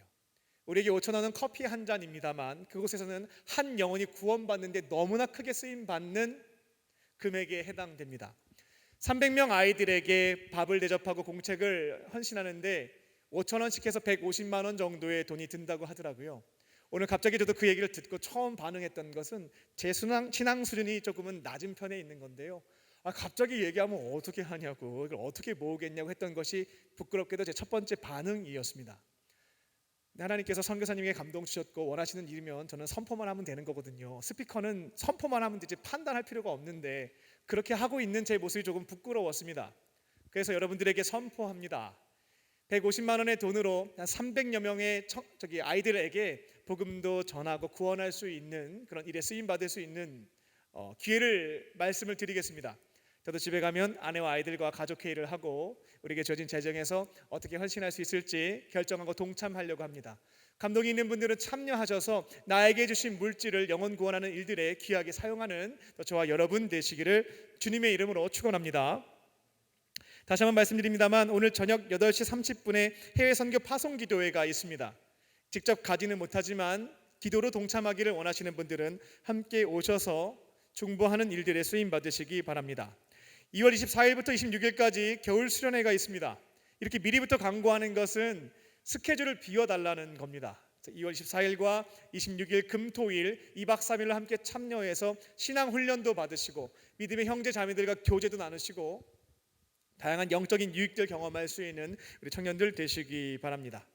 우리에게 5,000원은 커피 한 잔입니다만 그곳에서는 한 영혼이 구원받는데 너무나 크게 쓰임받는 금액에 해당됩니다. 300명 아이들에게 밥을 대접하고 공책을 헌신하는데 5,000원씩 해서 150만 원 정도의 돈이 든다고 하더라고요. 오늘 갑자기 저도 그 얘기를 듣고 처음 반응했던 것은 제 신앙 수준이 조금은 낮은 편에 있는 건데요. 갑자기 얘기하면 어떻게 하냐고, 이걸 어떻게 모으겠냐고 했던 것이 부끄럽게도 제 첫 번째 반응이었습니다. 하나님께서 선교사님에게 감동 주셨고 원하시는 일이면 저는 선포만 하면 되는 거거든요. 스피커는 선포만 하면 되지 판단할 필요가 없는데 그렇게 하고 있는 제 모습이 조금 부끄러웠습니다. 그래서 여러분들에게 선포합니다. 150만 원의 돈으로 한 300여 명의 아이들에게 복음도 전하고 구원할 수 있는 그런 일에 쓰임 받을 수 있는 기회를 말씀을 드리겠습니다. 저도 집에 가면 아내와 아이들과 가족 회의를 하고 우리에게 주어진 재정에서 어떻게 헌신할 수 있을지 결정하고 동참하려고 합니다. 감동이 있는 분들은 참여하셔서 나에게 주신 물질을 영혼 구원하는 일들에 귀하게 사용하는 저와 여러분 되시기를 주님의 이름으로 축원합니다. 다시 한번 말씀드립니다만 오늘 저녁 8시 30분에 해외 선교 파송 기도회가 있습니다. 직접 가지는 못하지만 기도로 동참하기를 원하시는 분들은 함께 오셔서 중보하는 일들에 쓰임 받으시기 바랍니다. 2월 24일부터 26일까지 겨울 수련회가 있습니다. 이렇게 미리부터 광고하는 것은 스케줄을 비워달라는 겁니다. 2월 24일과 26일 금토일 2박 3일로 함께 참여해서 신앙훈련도 받으시고 믿음의 형제 자매들과 교제도 나누시고 다양한 영적인 유익들 경험할 수 있는 우리 청년들 되시기 바랍니다.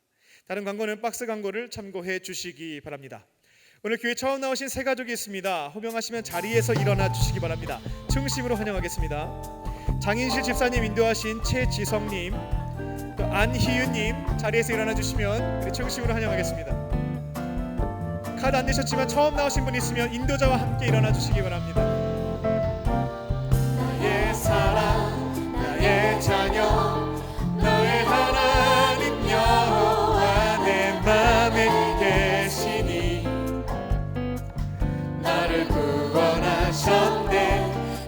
다른 광고는 박스 광고를 참고해 주시기 바랍니다. 오늘 교회 처음 나오신 새 가족이 있습니다. 호명하시면 자리에서 일어나 주시기 바랍니다. 중심으로 환영하겠습니다. 장인실 집사님 인도하신 최지성님, 또 안희윤님 자리에서 일어나 주시면 우리 중심으로 환영하겠습니다. 카드 안 내셨지만 처음 나오신 분 있으면 인도자와 함께 일어나 주시기 바랍니다. 나의 사랑, 나의 자녀, 너의 하나님 여호와 내 맘에 계시니 나를 구원하셨네.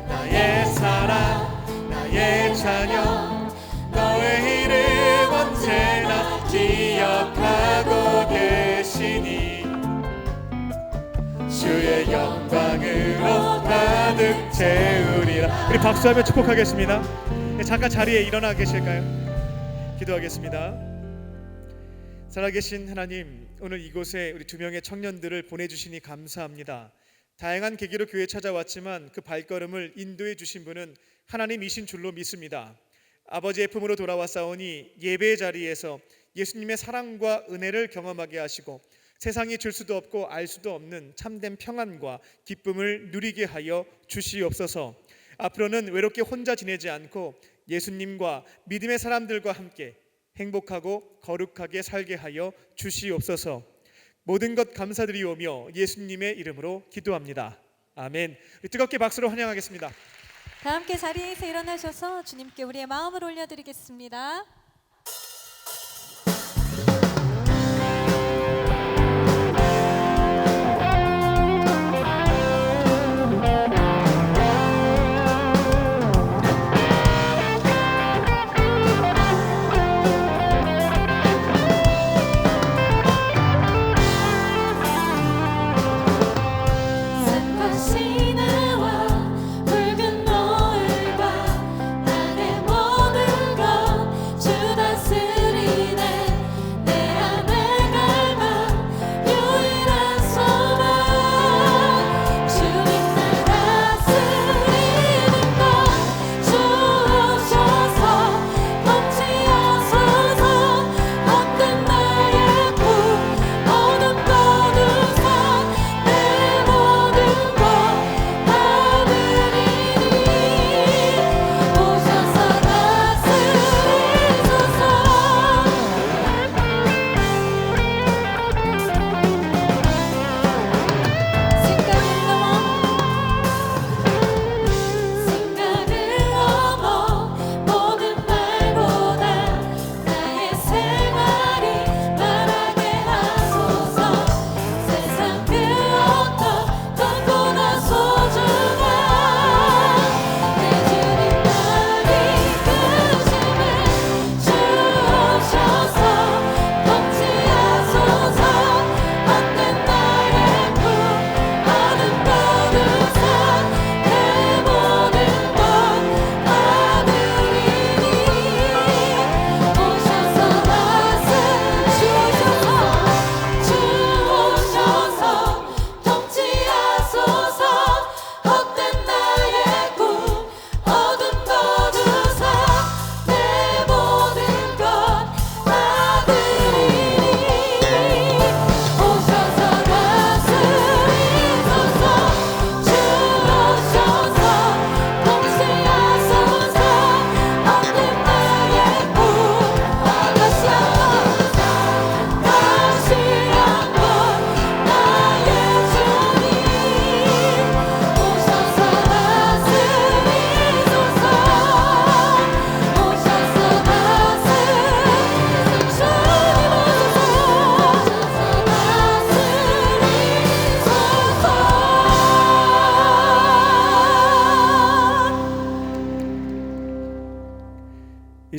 나의 사랑, 나의 자녀, 너의 이름 언제나 기억하고 계시니 주의 영광으로 가득 채우리라. 우리 박수하며 축복하겠습니다. 잠깐 자리에 일어나 계실까요? 기도하겠습니다. 살아계신 하나님, 오늘 이곳에 우리 2명의 청년들을 보내주시니 감사합니다. 다양한 계기로 교회에 찾아왔지만 그 발걸음을 인도해 주신 분은 하나님이신 줄로 믿습니다. 아버지의 품으로 돌아왔사오니 예배의 자리에서 예수님의 사랑과 은혜를 경험하게 하시고 세상이 줄 수도 없고 알 수도 없는 참된 평안과 기쁨을 누리게 하여 주시옵소서. 앞으로는 외롭게 혼자 지내지 않고 예수님과 믿음의 사람들과 함께 행복하고 거룩하게 살게 하여 주시옵소서. 모든 것 감사드리오며 예수님의 이름으로 기도합니다. 아멘. 뜨겁게 박수로 환영하겠습니다. 다 함께 자리에서 일어나셔서 주님께 우리의 마음을 올려드리겠습니다.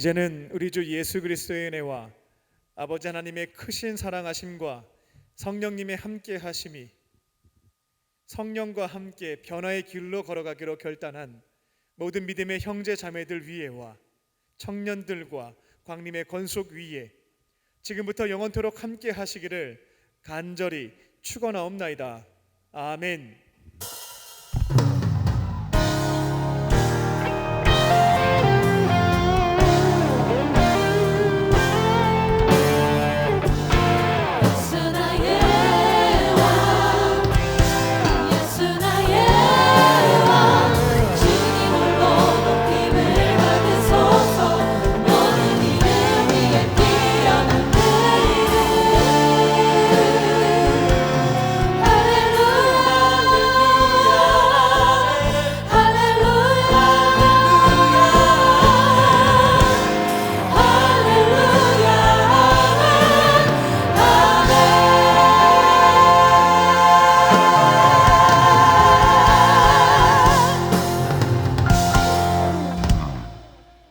이제는 우리 주 예수 그리스도의 은혜와 아버지 하나님의 크신 사랑하심과 성령님의 함께 하심이 성령과 함께 변화의 길로 걸어가기로 결단한 모든 믿음의 형제 자매들 위에와 청년들과 광림의 권속 위에 지금부터 영원토록 함께 하시기를 간절히 축원하옵나이다. 아멘.